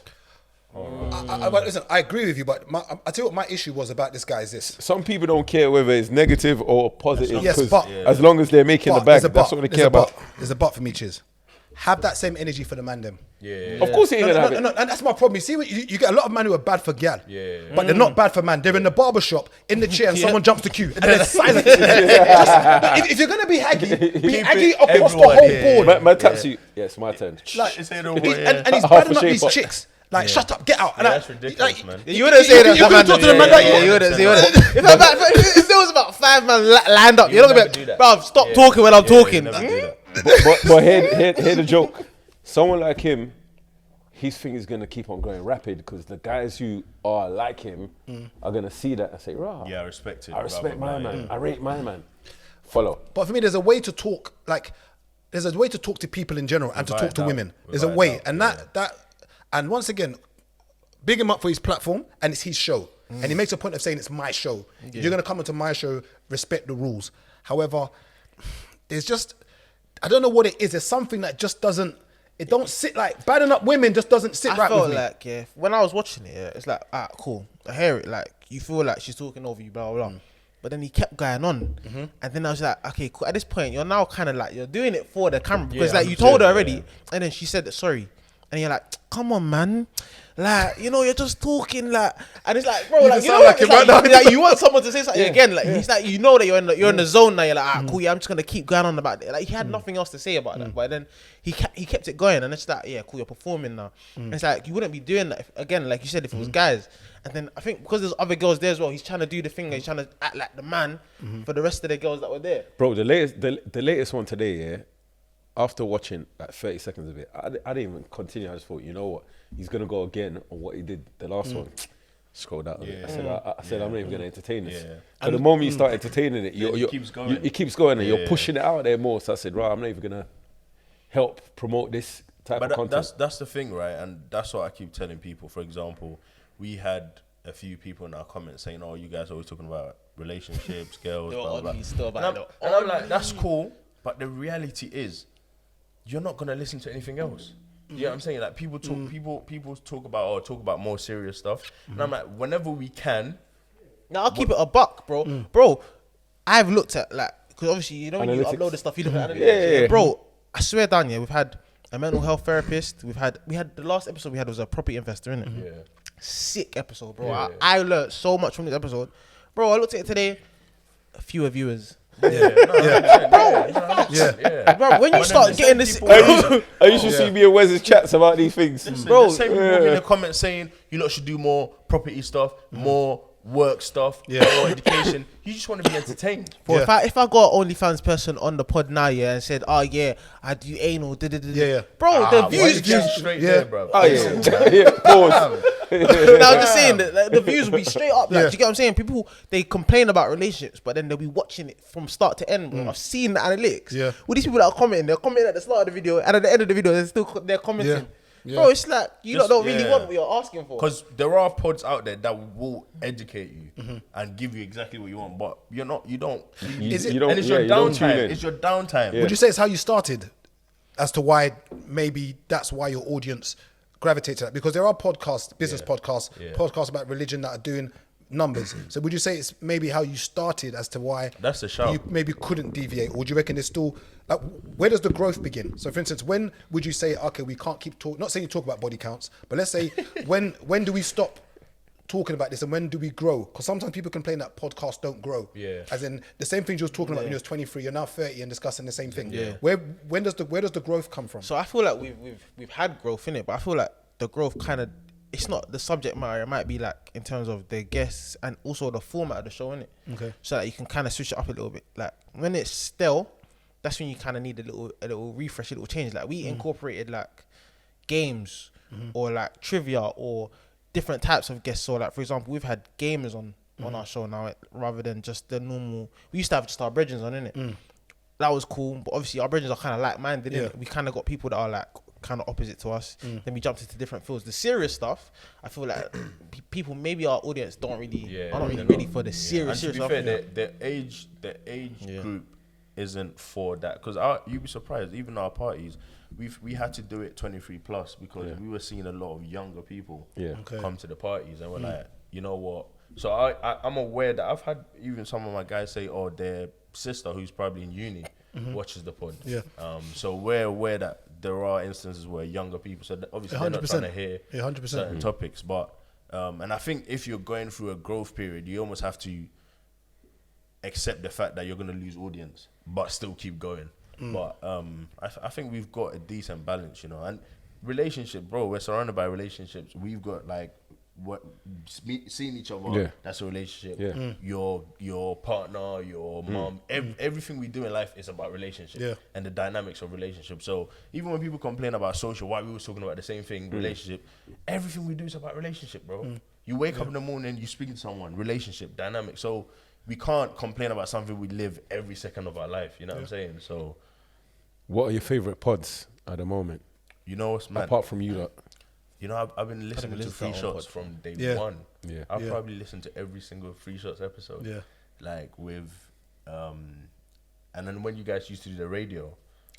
But listen, I agree with you, but I tell you what my issue was about this guy is this. Some people don't care whether it's negative or positive. Yes, 'cause but- as long as they're making the bag, there's a that's what they care about. There's a but for me, Chiz. Have that same energy for the man them. Of course, he ain't gonna have it. No, and that's my problem. You see, you get a lot of men who are bad for gal, but they're not bad for man. They're in the barber shop, in the chair, and someone jumps the queue, and they're silent. If you're gonna be haggy, be haggy across the whole board. My taps you. Yeah, it's my turn. Like, It's either he's- way, yeah. and he's Half badding a up these shape up. chicks. Like, shut up, get out. And That's ridiculous, man. You wouldn't say that. You couldn't talk to the man like Yeah, you wouldn't. If there was about 5 men lined up, you're not never gonna do be, that. bruv, stop talking when I'm talking. Never do that. But hear the joke. Someone like him, his thing is gonna keep on going rapid because the guys who are like him are gonna see that and say, "Rah, Yeah, I respect it. I respect my rather than- man. I rate my man." Follow. But for me, there's a way to talk. Like, there's a way to talk to people in general and to Without talk to doubt. women. There's a Without way, doubt, and and once again, big him up for his platform, and it's his show, and he makes a point of saying it's my show. If you're gonna come onto my show, respect the rules. However, there's just, I don't know what it is. There's something that just doesn't. It don't sit like badding up women just doesn't sit right with me. I felt like when I was watching it, it's like cool. I hear it. Like you feel like she's talking over you, blah blah blah. But then he kept going on, and then I was like, okay, cool. At this point, you're now kind of like you're doing it for the camera because like you told her already, and then she said that sorry, and you're like, come on, man. Like, you know, you're just talking like, and it's like, bro, like, you know, like you want someone to say something again. Like, it's like, you know that you're in the zone now. You're like, cool, yeah, I'm just going to keep going on about it. Like, he had nothing else to say about that. But then he kept it going. And it's like, yeah, cool, you're performing now. And it's like, you wouldn't be doing that, again, like you said, if it was guys. And then I think because there's other girls there as well, he's trying to do the thing. He's trying to act like the man for the rest of the girls that were there. Bro, the latest one today, yeah, after watching like 30 seconds of it, I didn't even continue. I just thought, you know what? He's going to go again on what he did the last one. Scrolled out. I said, I'm not even going to entertain this. But the moment you start entertaining it, it keeps going. It keeps going and you're pushing it out there more. So I said, right, I'm not even going to help promote this type of content. That's the thing, right? And that's what I keep telling people. For example, we had a few people in our comments saying, oh, you guys are always talking about relationships, girls, blah, blah, blah. And I'm like, that's cool. But the reality is, you're not going to listen to anything else. You know what I'm saying? Like people talk about more serious stuff. And I'm like, whenever we can. Now I'll keep it a buck, bro. Bro, I've looked at like, because obviously, you know, when you upload the stuff, you look at analytics. Yeah. Bro, I swear down, we've had a mental health therapist. We had the last episode we had was a property investor, innit? Yeah. Sick episode, bro. Yeah. I learned so much from this episode. Bro, I looked at it today, fewer viewers. Bro, when you start getting this, I used to see me and Wes's chats about these things. Bro, the same people in the comments saying you lot should do more property stuff, more work stuff, more education. You just want to be entertained. Bro, if I got an OnlyFans person on the pod now, and said, oh yeah, I do anal, bro, the views just straight there, bro. Oh yeah, pause. No, I'm just saying that like, the views will be straight up. Like, do you get what I'm saying? People, they complain about relationships, but then they'll be watching it from start to end, bro. I've seen the analytics. Yeah. With these people that are commenting, they're commenting at the start of the video, and at the end of the video, they're commenting. Yeah. Bro, it's like you don't really want what you're asking for. Because there are pods out there that will educate you and give you exactly what you want, but you don't. It's your downtime. It's your downtime. Yeah. Would you say it's how you started, as to why maybe that's why your audience gravitates to that? Because there are podcasts, business podcasts about religion that are doing numbers. So would you say it's maybe how you started as to why that's the shout. You maybe couldn't deviate, or do you reckon there's still like, where does the growth begin? So for instance, when would you say, okay, we can't keep talking, not saying you talk about body counts, but let's say when do we stop talking about this and when do we grow? Because sometimes people complain that podcasts don't grow. Yeah. As in the same things you was talking about when you was 23, you're now 30 and discussing the same thing. Yeah. Where does the growth come from? So I feel like we've had growth in it, but I feel like the growth kind of, it's not the subject matter. It might be like in terms of the guests and also the format of the show, innit? Okay. So that you can kind of switch it up a little bit. Like when it's stale, that's when you kind of need a little refresh, a little change. Like we incorporated like games or like trivia or different types of guests. So like for example, we've had gamers on our show now rather than just the normal. We used to have just our brethren on, innit? That was cool, but obviously our brethren are kind of like-minded, innit? We kind of got people that are like kind of opposite to us. Then we jumped into different fields. The serious stuff, I feel like people, maybe our audience are not really ready for the serious stuff. To be fair, the age group isn't for that, because you'd be surprised, even our parties, we had to do it 23 plus because we were seeing a lot of younger people come to the parties, and we're like, you know what? So I'm aware that I've had even some of my guys say, oh, their sister who's probably in uni watches the pod. So we're aware that there are instances where younger people, so obviously they're not trying to hear certain topics, but and I think if you're going through a growth period, you almost have to accept the fact that you're going to lose audience, but still keep going. But I think we've got a decent balance, you know. And relationship, bro, we're surrounded by relationships. We've got like seeing each other, that's a relationship. Your partner, your mom, everything we do in life is about relationship and the dynamics of relationship. So even when people complain about social, why we were talking about the same thing, relationship, everything we do is about relationship, bro. You wake up in the morning, you speak to someone, relationship, dynamic. So we can't complain about something we live every second of our life, you know what I'm saying? So what are your favorite pods at the moment? You know what's mad? Apart from you lot. You know, I've been listening to Free Shots from day one. I've probably listened to every single Free Shots episode. Like with and then when you guys used to do the radio.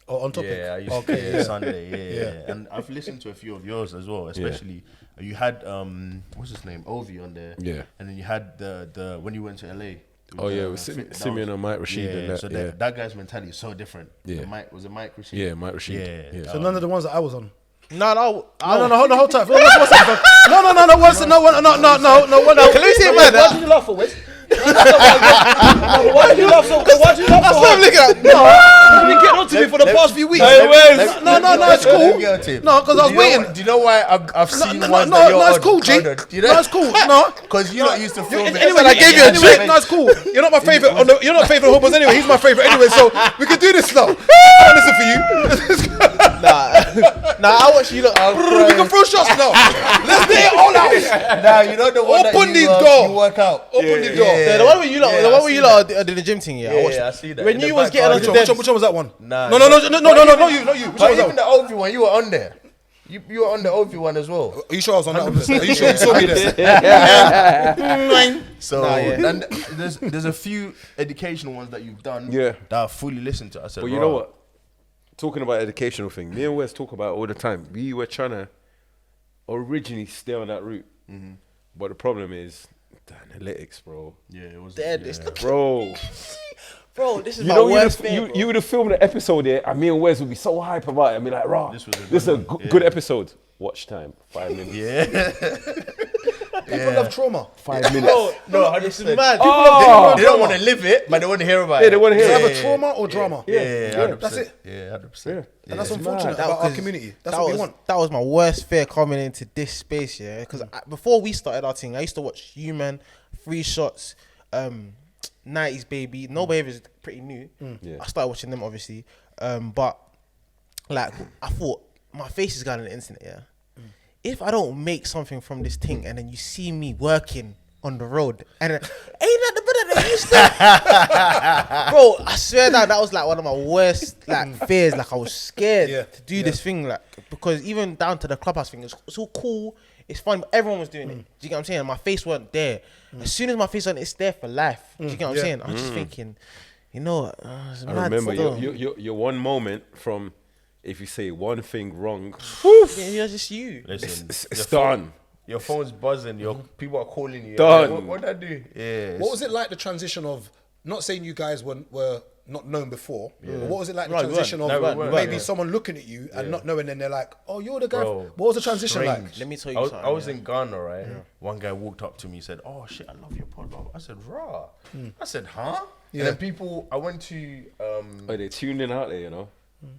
Oh, on topic. Yeah, I used to Sunday. Yeah. And I've listened to a few of yours as well. Especially you had what's his name, Ovi on there. Yeah. And then you had the when you went to LA. With Simeon and Mike Rashid. Yeah, and that, so that guy's mentality is so different. Yeah. Was it Mike Rashid? Yeah, Mike Rashid. Yeah. So none of the ones that I was on. No, Hold tight. What's that? No. Can we say man? Why did you laugh for, Wes? Why did you laugh so? Why did you laugh so? I'm looking at. You've been getting on to me for the past few weeks. No, it's cool. No, because I was waiting. Do you know why I've seen ones No, it's cool, G. No, it's cool. No, because you're not used to filming. Anyway, I gave you a trick. No, it's cool. You're not my favorite. You're not favorite homos anyway. He's my favorite anyway. So we can do this now. I'll listen for you. Nah, I watch you look. We can throw shots now. Let's get it all out. Nah, you know the one Open that the you door. work out. Open the door. Yeah, the one where you lot did the gym thing. Yeah, I watched. I see that. When In you the was back getting garden. onto them. Which one was that one? Nah. No, not you. Which one But was that even the Ovi one, you were on there. You were on the Ovi one as well. Are you sure I was on that one? Are you sure you saw me there? So and there's a few educational ones that you've done that I fully listened to. I said, But you know what? Talking about educational thing, me and Wes talk about it all the time. We were trying to originally stay on that route. But the problem is the analytics, bro. Yeah, it was Dead. Bro. Bro, this is You my know, worst thing. you would have filmed the episode there, and me and Wes would be so hype about it. I'd be like, "Raw, this is a good episode." Watch time, 5 minutes. People love trauma. 5 minutes. No, It's mad. they don't want to live it, but they want to hear about it. They want to Do hear you it. have a trauma or drama? Yeah, 100%. That's it. Yeah, 100%. And that's unfortunate about our community. That's what we want. That was my worst fear coming into this space, yeah. Because before we started our thing, I used to watch Human, Free Shots, 90s Baby. No Baby is pretty new. I started watching them, obviously. But, like, I thought, my face is going on the internet, yeah. If I don't make something from this thing and then you see me working on the road and ain't that the better than used to? Bro, I swear that was like one of my worst like fears. Like I was scared to do this thing, like, because even down to the clubhouse thing, it's so cool, it's fun, but everyone was doing it. Do you get what I'm saying? My face weren't there. As soon as my face went, it's there for life. Do you get what I'm saying? I'm just thinking, you know, it's I mad remember still. you're one moment from, if you say one thing wrong, Yeah, just you. Listen, it's done. Your phone's buzzing. Your people are calling you. Done. Like, what did I do? Yeah. What was it like, the transition of, not saying you guys were not known before, but what was it like, the transition of maybe someone looking at you and not knowing, and they're like, oh, you're the guy. Bro, what was the transition like? Let me tell you something. I was in Ghana, right? One guy walked up to me, said, "Oh shit, I love your pod." I said, "Raw." I said, "Huh?" And then people, I went to they tuned in out there, you know.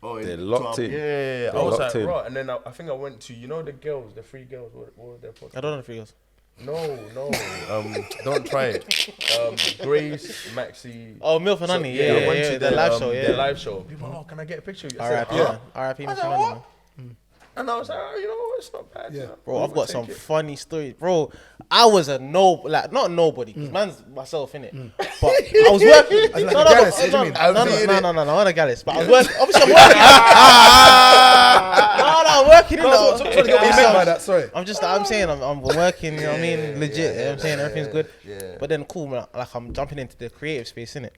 They're to locked in. Yeah. I They're was locked like, in. "Raw." And then I think I went to, you know, the girls, the 3 girls. What was their podcast? I don't know the figures. No. Don't try it. Grace, Maxi. Oh, Milf and Honey. Yeah, I went to the live show. Their Yeah. live show. People are like, "Oh, can I get a picture of you?" I said, R.I.P. R.I.P. I Milf said, and Honey. "What?" And I was like, "Oh, you know what? It's not bad." Yeah. you know. Bro, I've got some Take it. funny stories. Bro, I was a not nobody. Man's myself, innit? But I was working. Like a Gallus, what do you mean? No, not a Gallus. But I was working. Obviously, I'm working. I'm working. No, so what do you mean by that? Sorry. I'm saying I'm working, you know what I mean? Legit, you know what I'm saying? Everything's good. Yeah. But then cool, man, like I'm jumping into the creative space, innit?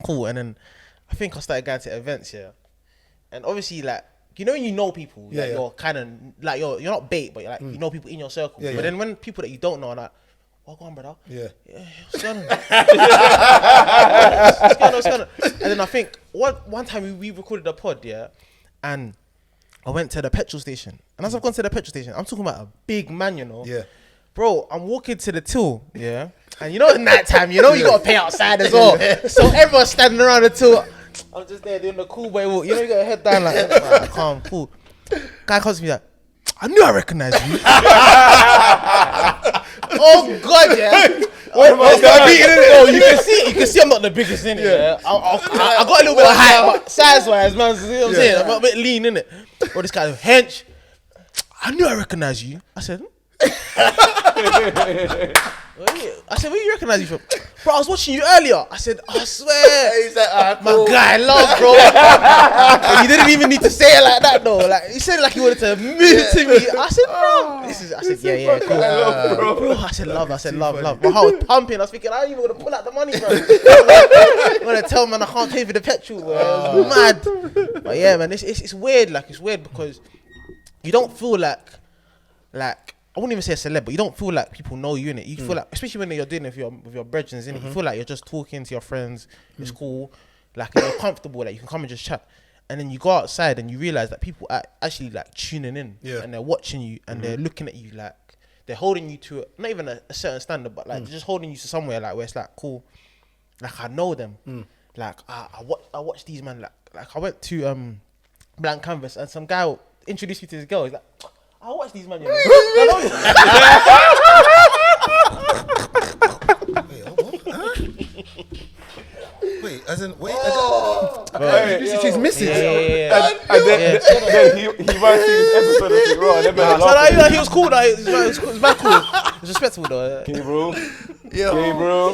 Cool, and then I think I started going to events, yeah. And obviously, like, you know when you know people, like you're kind of, like, you're not bait, but you're like, you know people in your circle. But then when people that you don't know are like, "Oh, go on, brother." Yeah. What's going on? What's going on? And then I think one time we recorded a pod, yeah, and I went to the petrol station. And as I've gone to the petrol station, I'm talking about a big man, you know. Yeah. Bro, I'm walking to the till, yeah. And you know it's night time, you know you gotta pay outside as well. So everyone's standing around the till. I'm just there doing the cool boy walk. You know you got your head down like, right, calm, cool. Guy comes to me like, "I knew I recognized you." Oh God, yeah. Oh, you can see I'm not the biggest in it. Yeah. I got a little bit of height, but size-wise, man. You know what I'm saying? I'm a bit lean in it. Bro, this guy hench. "I knew I recognized you." I said, "Hmm?" I said, "Where you recognize you from?" bro, I was watching you earlier. I said, I swear. He's like, my guy, love, bro. And you didn't even need to say it like that, though. Like, he said it like he wanted to move to me. I said, bro. I said, yeah, cool. Bro, I said, love. My heart was pumping. I was thinking, I ain't even want to pull out the money, bro. I'm going to tell man I can't pay for the petrol, bro. It's mad. But yeah, man, it's weird. Like, it's weird because you don't feel like, I wouldn't even say a celeb, but you don't feel like people know you, innit? You feel like, especially when you're doing it with your brethren, innit? You feel like you're just talking to your friends, it's cool, like you're comfortable, like you can come and just chat. And then you go outside and you realize that people are actually like tuning in and they're watching you and they're looking at you like, they're holding you to, not even a certain standard, but like they're just holding you to somewhere like where it's like, cool, like I know them. Like I watch these man, like I went to Blank Canvas and some guy introduced me to this girl, he's like, I watch these man, you know. Wait, as in, she's missing. And then he might see this episode and think, right, they better laugh. He was cool though. He was mad cool. He was respectful though. Okay, bro. He's gonna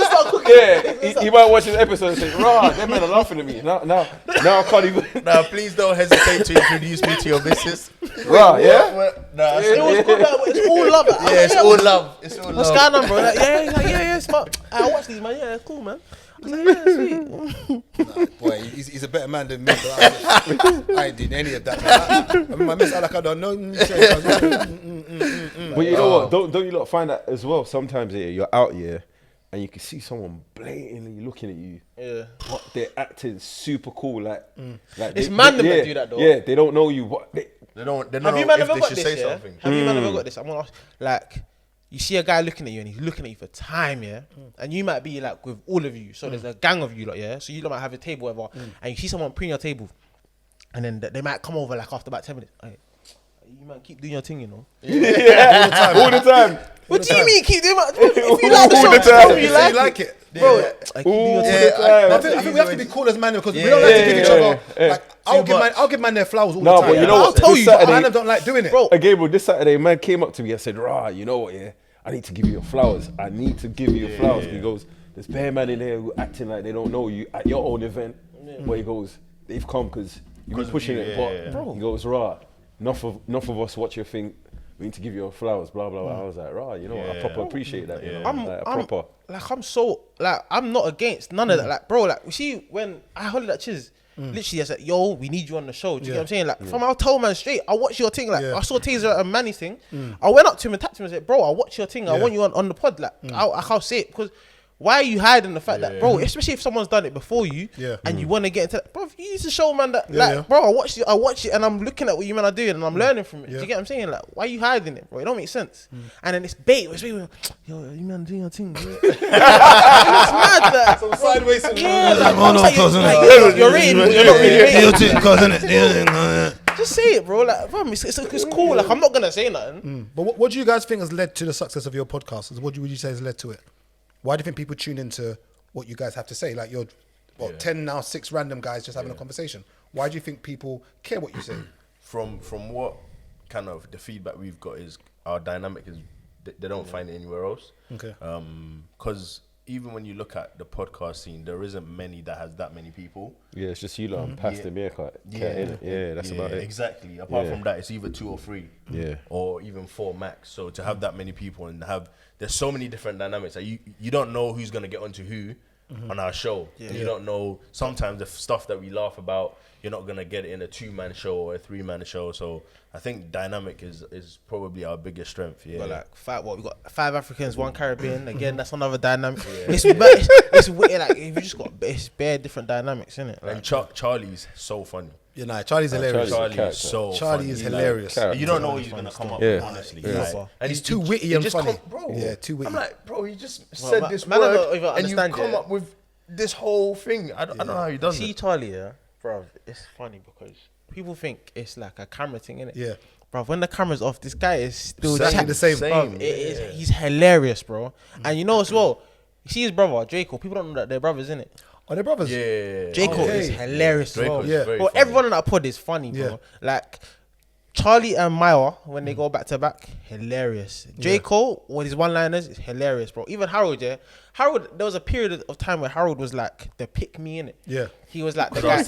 start cooking. Yeah, he might watch this episode and think, right, they better laughing at me. Now I can't even. Now, please don't hesitate to introduce me to your missus. Right, yeah? Nah, it was good. It's all love. Yeah, it's all love. It's all love. What's going on, bro? Like, yeah, smart. I watch these, man. Yeah, cool, man. I was like, yeah, sweet. Boy, he's a better man than me. But I ain't doing any of that. I mean, my miss, I don't know. But you know what? Don't you lot find that as well? Sometimes you're out here and you can see someone blatantly looking at you. Yeah. But they're acting super cool, like It's man that do that though. Yeah, they don't know you. But They don't Have know you man if ever they got should this? say Yeah? something. Have you man ever got this? I'm gonna ask, like, you see a guy looking at you and he's looking at you for time, yeah, and you might be like with all of you. So there's a gang of you, like, yeah. So you might have a table, whatever, and you see someone pre your table, and then they might come over like after about 10 minutes. Hey, you man keep doing your thing, you know. All the time. What do you mean keep doing? If you like the All show, the time. you like it, bro. I keep doing your thing. I think we have to be cool as man because we don't like to give each other. Like I'll give man their flowers all the time. but you know what? I'll tell you, I don't like doing it, bro. Again, bro, this Saturday, man came up to me and said, "Rah, you know what? Yeah, I need to give you your flowers. I need to give you your flowers." He goes, "There's bare man in here who acting like they don't know you at your own event." Where he goes, "They've come because you've been pushing it." But bro, he goes, "Rah, enough of us watch your thing. We need to give you your flowers." Blah blah blah. I was like, "Rah, you know what? I proper appreciate that. You know, I'm not against none of that. Like, bro, like, you see, when I hollered at Chiz, literally I said, "Yo, we need you on the show." Do you get what I'm saying? Like, from I'll tell man straight, I watch your thing. Like, I saw Taser at a Manny thing. I went up to him and tapped him and said, "Bro, I watch your thing. I want you on the pod." Like, I can't say it because why are you hiding the fact that, bro, especially if someone's done it before you and you want to get into that, bro, you need to show man that, bro, I watch it and I'm looking at what you man are doing and I'm learning from it. Do you get what I'm saying? Like, why are you hiding it, bro? It don't make sense. And then it's bait. It's yo, you man doing your thing, bro. It's mad, like. Some sideways. You're in, but you're not really. Just say it, bro. Like, fam, it's cool. Like, I'm not gonna say nothing. But what do you guys think has led to the success of your podcast? What would you say has led to it? Why do you think people tune into what you guys have to say? Like, you're 10 now, 6 random guys just having a conversation. Why do you think people care what you say? From what kind of the feedback we've got is our dynamic is they don't find it anywhere else. Okay. Because even when you look at the podcast scene, there isn't many that has that many people. Yeah, it's just you lot and Pastor Meerkat. Yeah, that's about it. Exactly. Apart from that, it's either 2 or 3. Yeah. Or even 4 max. So to have that many people and there's so many different dynamics. Like you don't know who's gonna get onto who on our show. Yeah. You don't know. Sometimes the stuff that we laugh about, you're not gonna get it in a 2-man show or a 3-man show. So I think dynamic is probably our biggest strength. Yeah. But like we got 5 Africans, 1 Caribbean. Again, that's another dynamic. It's weird. Like, if you just got it's bare different dynamics, innit? Like, And Charlie's so funny. Yeah, nah, Charlie's hilarious. Charlie is hilarious. You don't know what he's gonna come up with, honestly. Yeah. Like, And he's too witty and funny. bro. Yeah, too witty. I'm like, bro, he just said this man, I don't word even and you understand come it. up with this whole thing. I don't know how he does see it. Charlie, yeah, bro. It's funny because people think it's like a camera thing, innit? Yeah. Bro, when the camera's off, this guy is still Exactly the same. Bro, he's hilarious, bro. And you know as well, you see his brother, Draco. People don't know that they're brothers, innit? Are they brothers? Yeah. Draco is hilarious, Draco bro. is very Bro, funny. everyone on that pod is funny, bro. Yeah. Like, Charlie and Maya, when they go back to back, hilarious. J. Cole, with his one-liners, is hilarious, bro. Even Harold, yeah. Harold, there was a period of time where Harold was like the pick me, innit? Yeah. He was like the guy.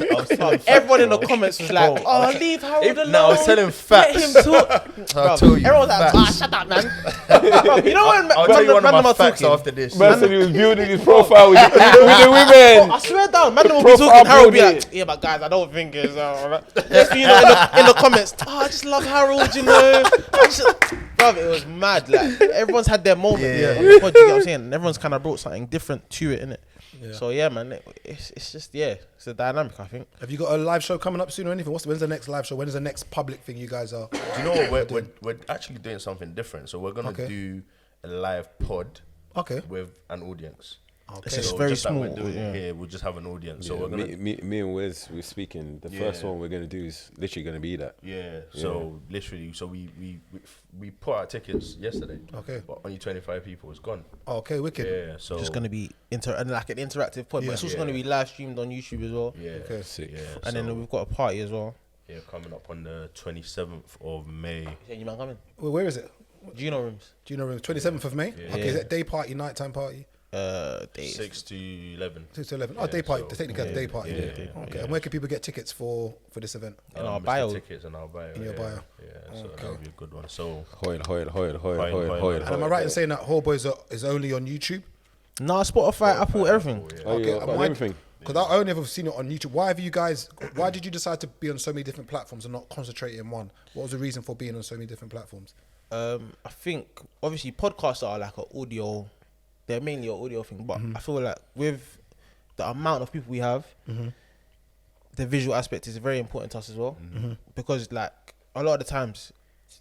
Everyone in the comments was like, "Oh, leave Harold alone. No, I was telling facts. Let him talk." I'll tell you. Everyone was like, facts. shut up, man." Bro, you know when I'll tell you one of random my are facts talking? after this. Man said he was building his profile with the women. I swear down, man, will be Profile talking. Harold will be building. like, "Yeah, but guys, I don't think it's Next thing you know, in the comments, I just love Harold, you know." Bro, it was mad. Like everyone's had their moment. Yeah. You get what I'm saying? And everyone's kind of brought something different to it, innit? Yeah. So yeah, man, it's just it's a dynamic, I think. Have you got a live show coming up soon or anything? When's the next live show? When is the next public thing you guys are? Do you know what? We're actually doing something different. So we're gonna do a live pod. Okay. With an audience. Okay. It's just So very just like small. we're doing here, we'll just have an audience. So Yeah, we're gonna me and Wes, we're speaking. The first one we're gonna do is literally gonna be that. So literally, so we put our tickets yesterday. Okay. But only 25 people was gone. Okay, wicked. Yeah. So Just gonna be like an interactive pod, but it's also gonna be live streamed on YouTube as well. Yeah. Okay. Sick. Yeah. And then we've got a party as well. Yeah, coming up on the 27th of May. Yeah, you man coming? Where is it? Juno rooms. Do you know? 27th of May. Okay, is it day party, nighttime party? Days. 6 to 11. 6 to 11. Oh, Yeah, day party. so- They technically have a day party. yeah, Okay. And where can people get tickets for this event? In our Mr. bio. Tickets in our bio. In your bio. Yeah, so Okay. that would be a good one. So Hoil. And am I right in saying that Whole Boys is only on YouTube? Nah, Spotify, Apple, everything. Oh, Okay, yeah, I've got why- everything. Because I only ever seen it on YouTube. Why did you decide to be on so many different platforms and not concentrate in one? What was the reason for being on so many different platforms? I think obviously podcasts are like an audio. They're mainly an audio thing, but I feel like with the amount of people we have, the visual aspect is very important to us as well. Because like a lot of the times,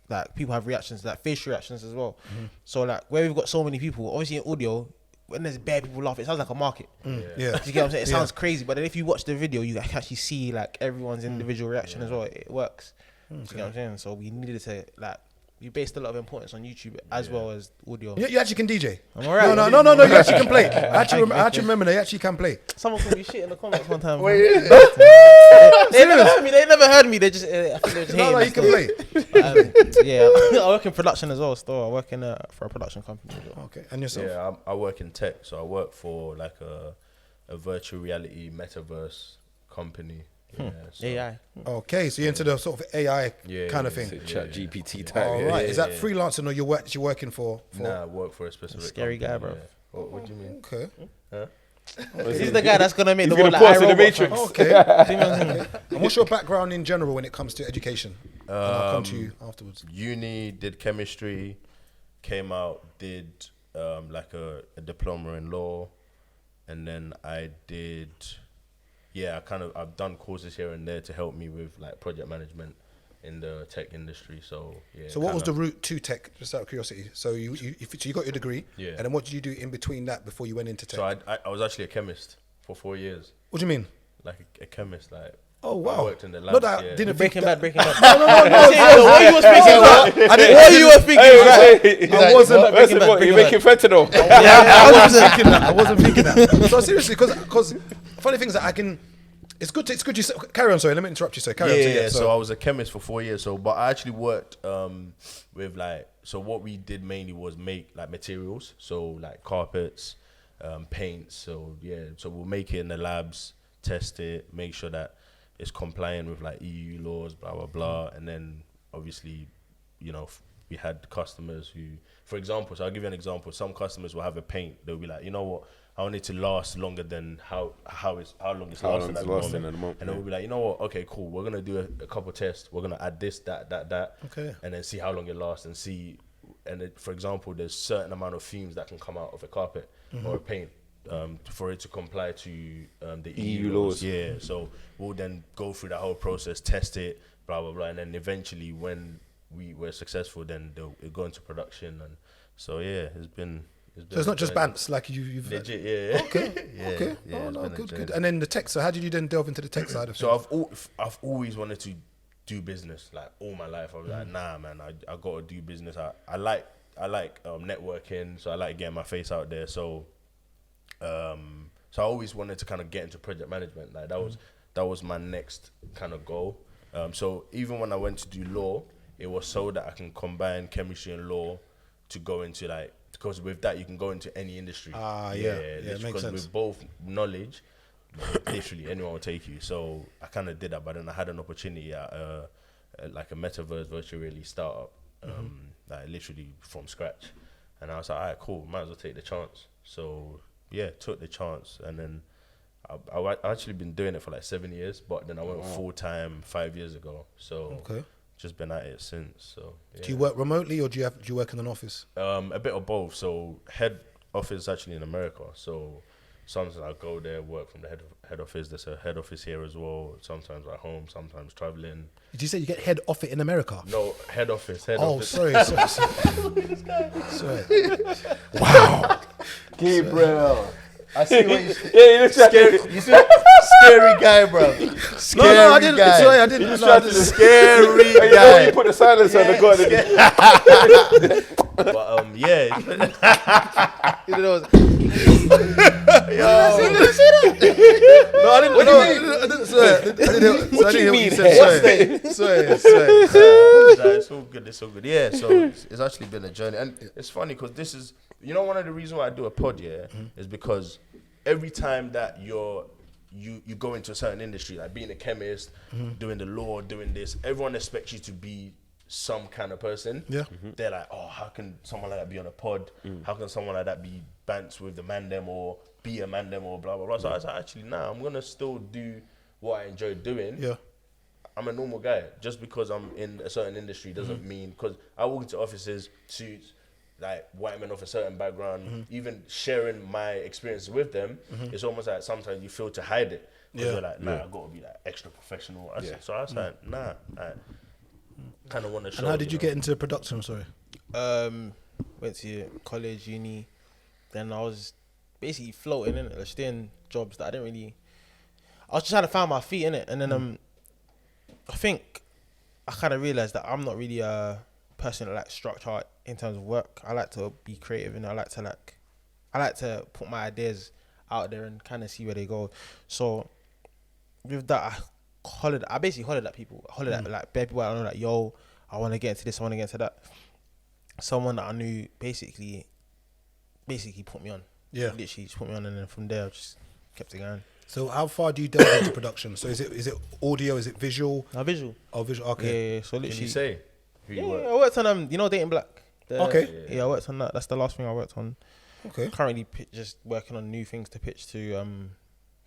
like people have reactions, like facial reactions as well. So like where we've got so many people, obviously in audio, when there's bare people laugh, it sounds like a market. Yeah. Do you get what I'm saying? It sounds crazy, but then if you watch the video, you can actually see like everyone's individual reaction as well. It works. Do you get what I'm saying? So we needed to like we based a lot of importance on YouTube as well as audio. You actually can DJ. I'm alright. No, you actually can play. I actually remember that you actually can play. Someone called me shit in the comments one time. Serious? They never heard me. They just I think they were just hating. No, you can play. Yeah, I work in production as well. Still, I work for a production company as well. Okay, and yourself? yeah, I work in tech. So I work for like a virtual reality metaverse company. Yeah, so AI. Okay, so you're into the sort of AI kind of thing. Chat GPT type. All right, is that freelancing or you're actually working for? Nah, I work for a specific Scary guy, company, bro. yeah. What do you mean? Okay. He's the guy that's gonna make the He's world gonna like pause in the iRobot, Matrix. Okay. And what's your background in general when it comes to education? And I'll come to you afterwards. Uni, did chemistry, came out, did like a diploma in law, and then I did, I've done courses here and there to help me with like project management in the tech industry. So yeah. So what was the route to tech? Just out of curiosity. So you got your degree, Yeah. and then what did you do in between that before you went into tech? So I was actually a chemist for 4 years, What do you mean? like a chemist, like. Oh wow! I worked in the Not labs. that I yeah. didn't Breaking think Bad. No, What you were speaking about? What you were speaking about? I wasn't. Breaking Bad, You're Breaking making fentanyl. I wasn't thinking that. I wasn't thinking that. So seriously, because funny things that I can. It's good. You carry on. Sorry, let me interrupt you. Sir, carry on. Yeah, so I was a chemist for 4 years. So, but I actually worked with like. So what we did mainly was make like materials. So like carpets, paints. So yeah. So we'll make it in the labs, test it, make sure that it's compliant with like EU laws, blah blah blah, and then obviously, we had customers who, for example, so I'll give you an example. Some customers will have a paint. They'll be like, you know what, I want it to last longer than how long it's lasting at the moment. And then we'll be like, you know what, okay, cool. We're gonna do a couple tests. We're gonna add this, that. Okay. And then see how long it lasts and see. And it, for example, there's certain amount of fumes that can come out of a carpet or a paint. For it to comply to the EU laws. Yeah, so we'll then go through that whole process, test it, blah, blah, blah. And then eventually when we were successful, then it'll go into production. And so, yeah, it's been So it's not just bants, like you've legit, yeah. Okay. Yeah, Okay. yeah, Oh it's no, been a good. journey. And then the tech. So how did you then delve into the tech side of things? So I've always wanted to do business, like all my life. I was like, nah, man, I got to do business. I like networking, so I like getting my face out there. So I always wanted to kind of get into project management. Like that was my next kind of goal. So even when I went to do law, it was so that I can combine chemistry and law to go into like, because with that you can go into any industry. Makes because sense. with both knowledge, literally anyone will take you. So I kind of did that, but then I had an opportunity at like a metaverse virtual reality startup, like literally from scratch, and I was like, all right, cool, might as well take the chance. So yeah, took the chance, and then I actually been doing it for like 7 years, but then I went full time 5 years ago. So just been at it since. So yeah. Do you work remotely or do you work in an office? A bit of both. So head office is actually in America. So sometimes I go there, work from the head office. There's a head office here as well. Sometimes at home, sometimes traveling. Did you say you get head office in America? No, head office. Sorry. Wow. Gabriel. I see what you Yeah, you look scary. You see, scary guy, bro. Scary No, I didn't. guy. Sorry, I didn't. Scary You know guy. when you put the silence on the gun. But yeah. You know, No, I didn't. Sorry. What do you mean? Sorry. It's all good. It's all good. Yeah. So it's actually been a journey, and it's funny because this is, you know, one of the reasons why I do a pod, is because every time that you go into a certain industry, like being a chemist, doing the law, doing this, everyone expects you to be some kind of person. Yeah. They're like, oh, how can someone like that be on a pod? How can someone like that be bants with the man them or be a man them or blah blah blah? So I was like, actually, nah, I'm gonna still do what I enjoy doing. Yeah. I'm a normal guy. Just because I'm in a certain industry doesn't mean, because I walk into offices, suits, like white men of a certain background, even sharing my experience with them, it's almost like sometimes you feel to hide it. Because you're like, nah, I gotta be like extra professional. So I was like, nah, I kind of want to show. And how did you get into production? Sorry. went to college, uni. Then I was basically floating in it, just doing jobs that I didn't really. I was just trying to find my feet in it, and then I think I kind of realized that I'm not really a person that likes structure in terms of work. I like to be creative, and I like to put my ideas out there and kind of see where they go. So with that, I basically hollered at people. I hollered at like bare people I know, like, yo, I want to get into this, I want to get into that. Someone that I knew basically put me on. Yeah. Literally just put me on, and then from there I just kept it going. So how far do you delve into production? So is it audio? Is it visual? Visual. Oh, visual. Okay. Yeah. So literally. Can you say who you work? I worked on Dating Black. Okay. Yeah, I worked on that. That's the last thing I worked on. Okay. Currently just working on new things to pitch to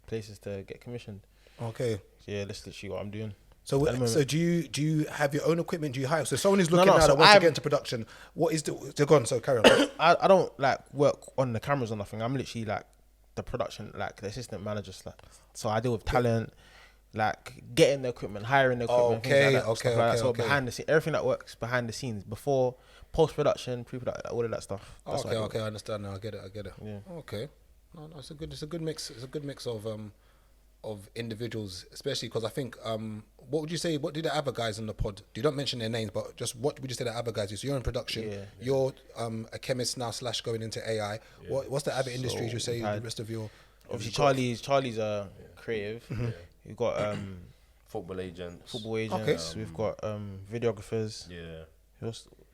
places to get commissioned. Okay. So yeah, that's literally what I'm doing. So do you have your own equipment? Do you hire? So someone who's looking now that wants to get into production, what is they're gone? So carry on. I don't like work on the cameras or nothing. I'm literally like the production, like the assistant manager. Like, so I deal with talent, like getting the equipment, hiring the equipment. So behind the scenes, everything that works behind the scenes, before post production, pre-production, all of that stuff. Okay, I understand now. I get it. Yeah. Okay. No, it's a good mix. It's a good mix of individuals, especially because I think what would you say? What do the other guys in the pod? You don't mention their names, but just what would you say the other guys do? So you're in production. Yeah. You're a chemist now / going into AI. Yeah. What's the other industries you say the rest of your? Obviously, Charlie's a creative. Mm-hmm. We've got football agents. Okay. We've got videographers. Yeah.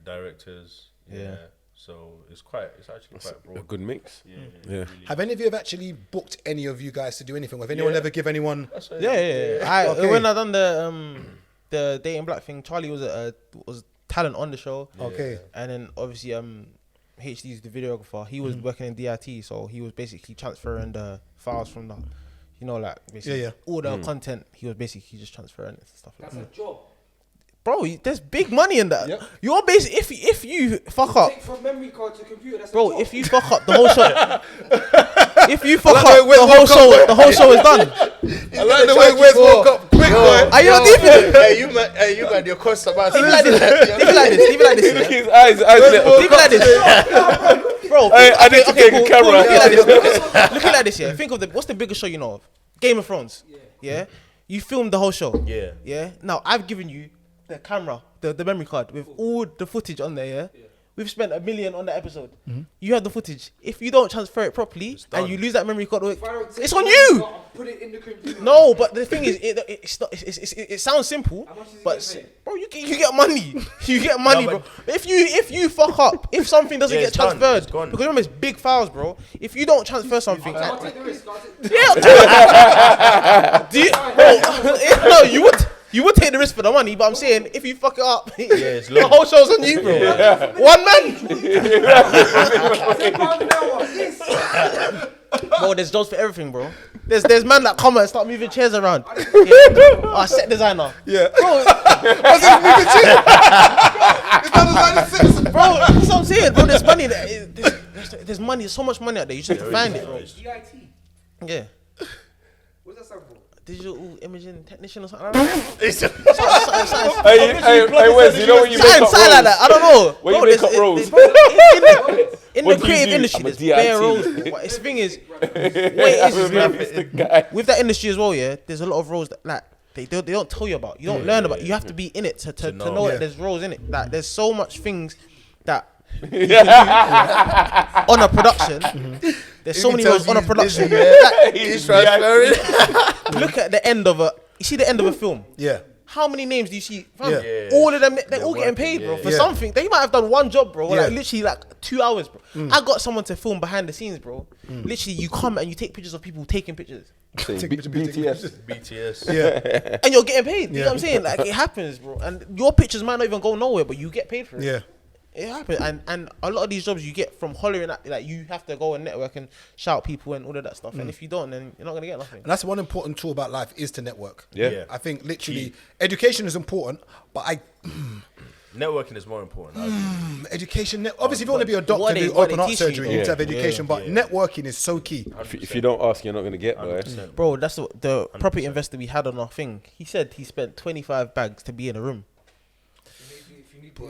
Directors. Yeah. So it's actually quite broad. A good mix. Yeah. Really. Have any of you actually booked any of you guys to do anything? Have anyone ever give anyone? Yeah. When I done the Dating Black thing, Charlie was talent on the show. Okay. And then obviously HD's the videographer. He was working in DIT, so he was basically transferring the files from the, basically all the content. He was basically just transferring it and stuff like that. That's a job. Bro, there's big money in that. Yep. You're basically if you fuck up, take from memory card to computer. That's bro. a job. If you fuck up the whole show, if you fuck up the whole show is done. I like the way Wes woke up quick, boy. Are you not deep in it? Hey, you man, your cost about. Leave it like this. Leave it like this. Look at his eyes lit up. Leave it like this. Bro, I need to take a camera. Looking like this, yeah. Think of what's the biggest show you know of? Game of Thrones. Yeah. You filmed the whole show. Yeah. Now I've given you the camera, the memory card with all the footage on there. Yeah. we've spent $1 million on that episode. You have the footage. If you don't transfer it properly and you lose that memory card, it's on you. Put it in the computer. No, but the thing is, it sounds simple, but bro, you get money. You get money, bro. If you fuck up, if something doesn't get transferred, because remember it's big files, bro. If you don't transfer something, I'll take the risk. no, you would take the risk for the money, but I'm saying if you fuck it up, the whole show's on you, bro. One man. Bro, there's jobs for everything, bro. There's man that come and start moving chairs around. Set designer. Yeah. Bro, bro, that's what I'm saying, bro. There's money. There's money. There's so much money out there. You just have to find it, bro. EIT. Yeah. What's that stand for? Digital imaging technician or something. Hey, Wes, you know when you make up roles? Like that. I don't know. When you make up roles. In the creative industry, there's bare roles. The thing is, with that industry as well, yeah, there's a lot of roles that like they don't tell you about. You don't learn about. You have to be in it to know that there's roles in it. Like there's so much things that on a production. There's so many roles on a production. He's transferring. Look at the end of you see the end of a film. Yeah. How many names do you see? Fam? Yeah. All of them, they're all getting paid, bro, for something. They might have done one job, bro, like literally like 2 hours, bro. I got someone to film behind the scenes, bro. Literally, you come and you take pictures of people taking pictures. BTS. Yeah. And you're getting paid. You know what I'm saying? Like, it happens, bro. And your pictures might not even go nowhere, but you get paid for it. Yeah. It happens. And a lot of these jobs you get from hollering at, like, you have to go and network and shout people and all of that stuff. And if you don't, then you're not going to get nothing. And that's one important tool about life is to network. Yeah. I think literally education is important, but networking is more important. Education, obviously if you want to be a doctor do open heart surgery, you need to have education, but networking is so key. If you don't ask, you're not going to get there. Bro, that's the property investor we had on our thing. He said he spent 25 bags to be in a room. Cool,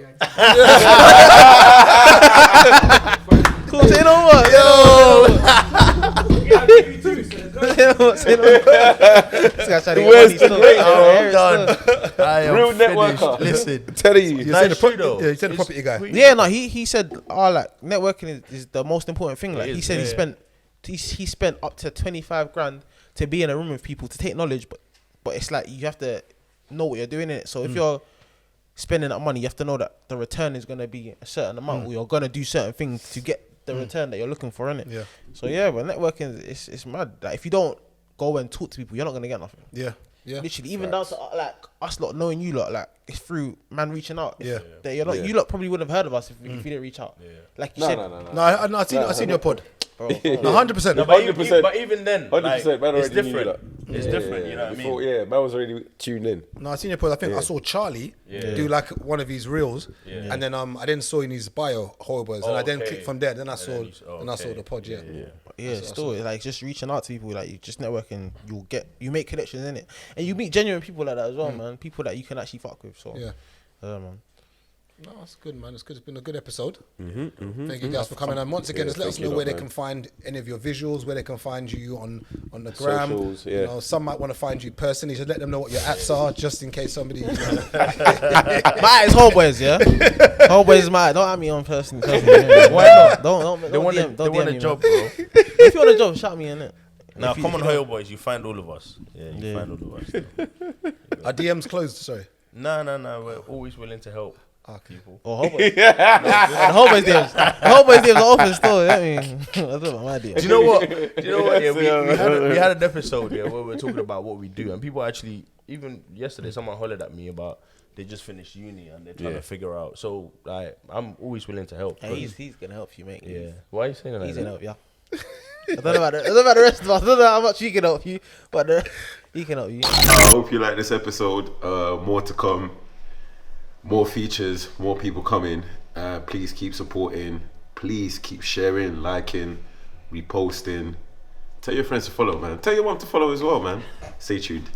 say no more. Where's the great? I'm done. I am Real finished. networker. Listen, I'm telling you. You said the property guy. Yeah, no, he said, like networking is the most important thing. Like he said, he spent up to 25 grand to be in a room with people to take knowledge, but it's like you have to know what you're doing in it. So if you're spending that money, you have to know that the return is going to be a certain amount, or you're going to do certain things to get the return that you're looking for in it. Yeah. So yeah, but networking it's mad. Like if you don't go and talk to people, you're not going to get nothing. Yeah. Yeah. Literally, even down to like us lot knowing you lot, like it's through man reaching out. Yeah. That you're not, you lot probably wouldn't have heard of us if you didn't reach out. Yeah. Like you said. No, I've seen your pod. 100%. No, but even then, 100%, like, it's different. It's different, you know what I mean? Yeah, man was already tuned in. No, I seen your pod. I think I saw Charlie do like one of his reels, and then I then saw in his bio Horribles, and I then clicked from there. Then I saw the pod. Yeah, still like just reaching out to people, like you just networking, you make connections in it, and you meet genuine people like that as well, man. People that you can actually fuck with. So man. No, it's good, man. It's good. It's been a good episode. Thank you guys for coming. And once again, just let us know where they can find any of your visuals, where they can find you on the gram. Socials, you know, some might want to find you personally. Just let them know what your ats are, just in case somebody. My at is Homeboys, yeah. Homeboys is my. Don't add me on personally. Why not? Don't they want a job, bro. If you want a job, shout me in it. Now, come on, Homeboys. You find all of us. Yeah, you find all of us. Our DMs closed. Sorry. No. We're always willing to help. People. Oh, Homeboys. The Homeboys DMs. The Homeboys DMs are open still. I mean, I don't know my DMs. Do you know what? Yeah, we had an episode where we were talking about what we do, and people actually, even yesterday, someone hollered at me about they just finished uni and they're trying to figure out. So like, I'm always willing to help. Hey, he's gonna help you, mate. Yeah. Why are you saying that? He's gonna help you. I don't know about the rest of us. I don't know how much he can help you, but he can help you. I hope you like this episode. More to come. More features, more people coming. Please keep supporting. Please keep sharing, liking, reposting. Tell your friends to follow, man. Tell your mom to follow as well, man. Stay tuned.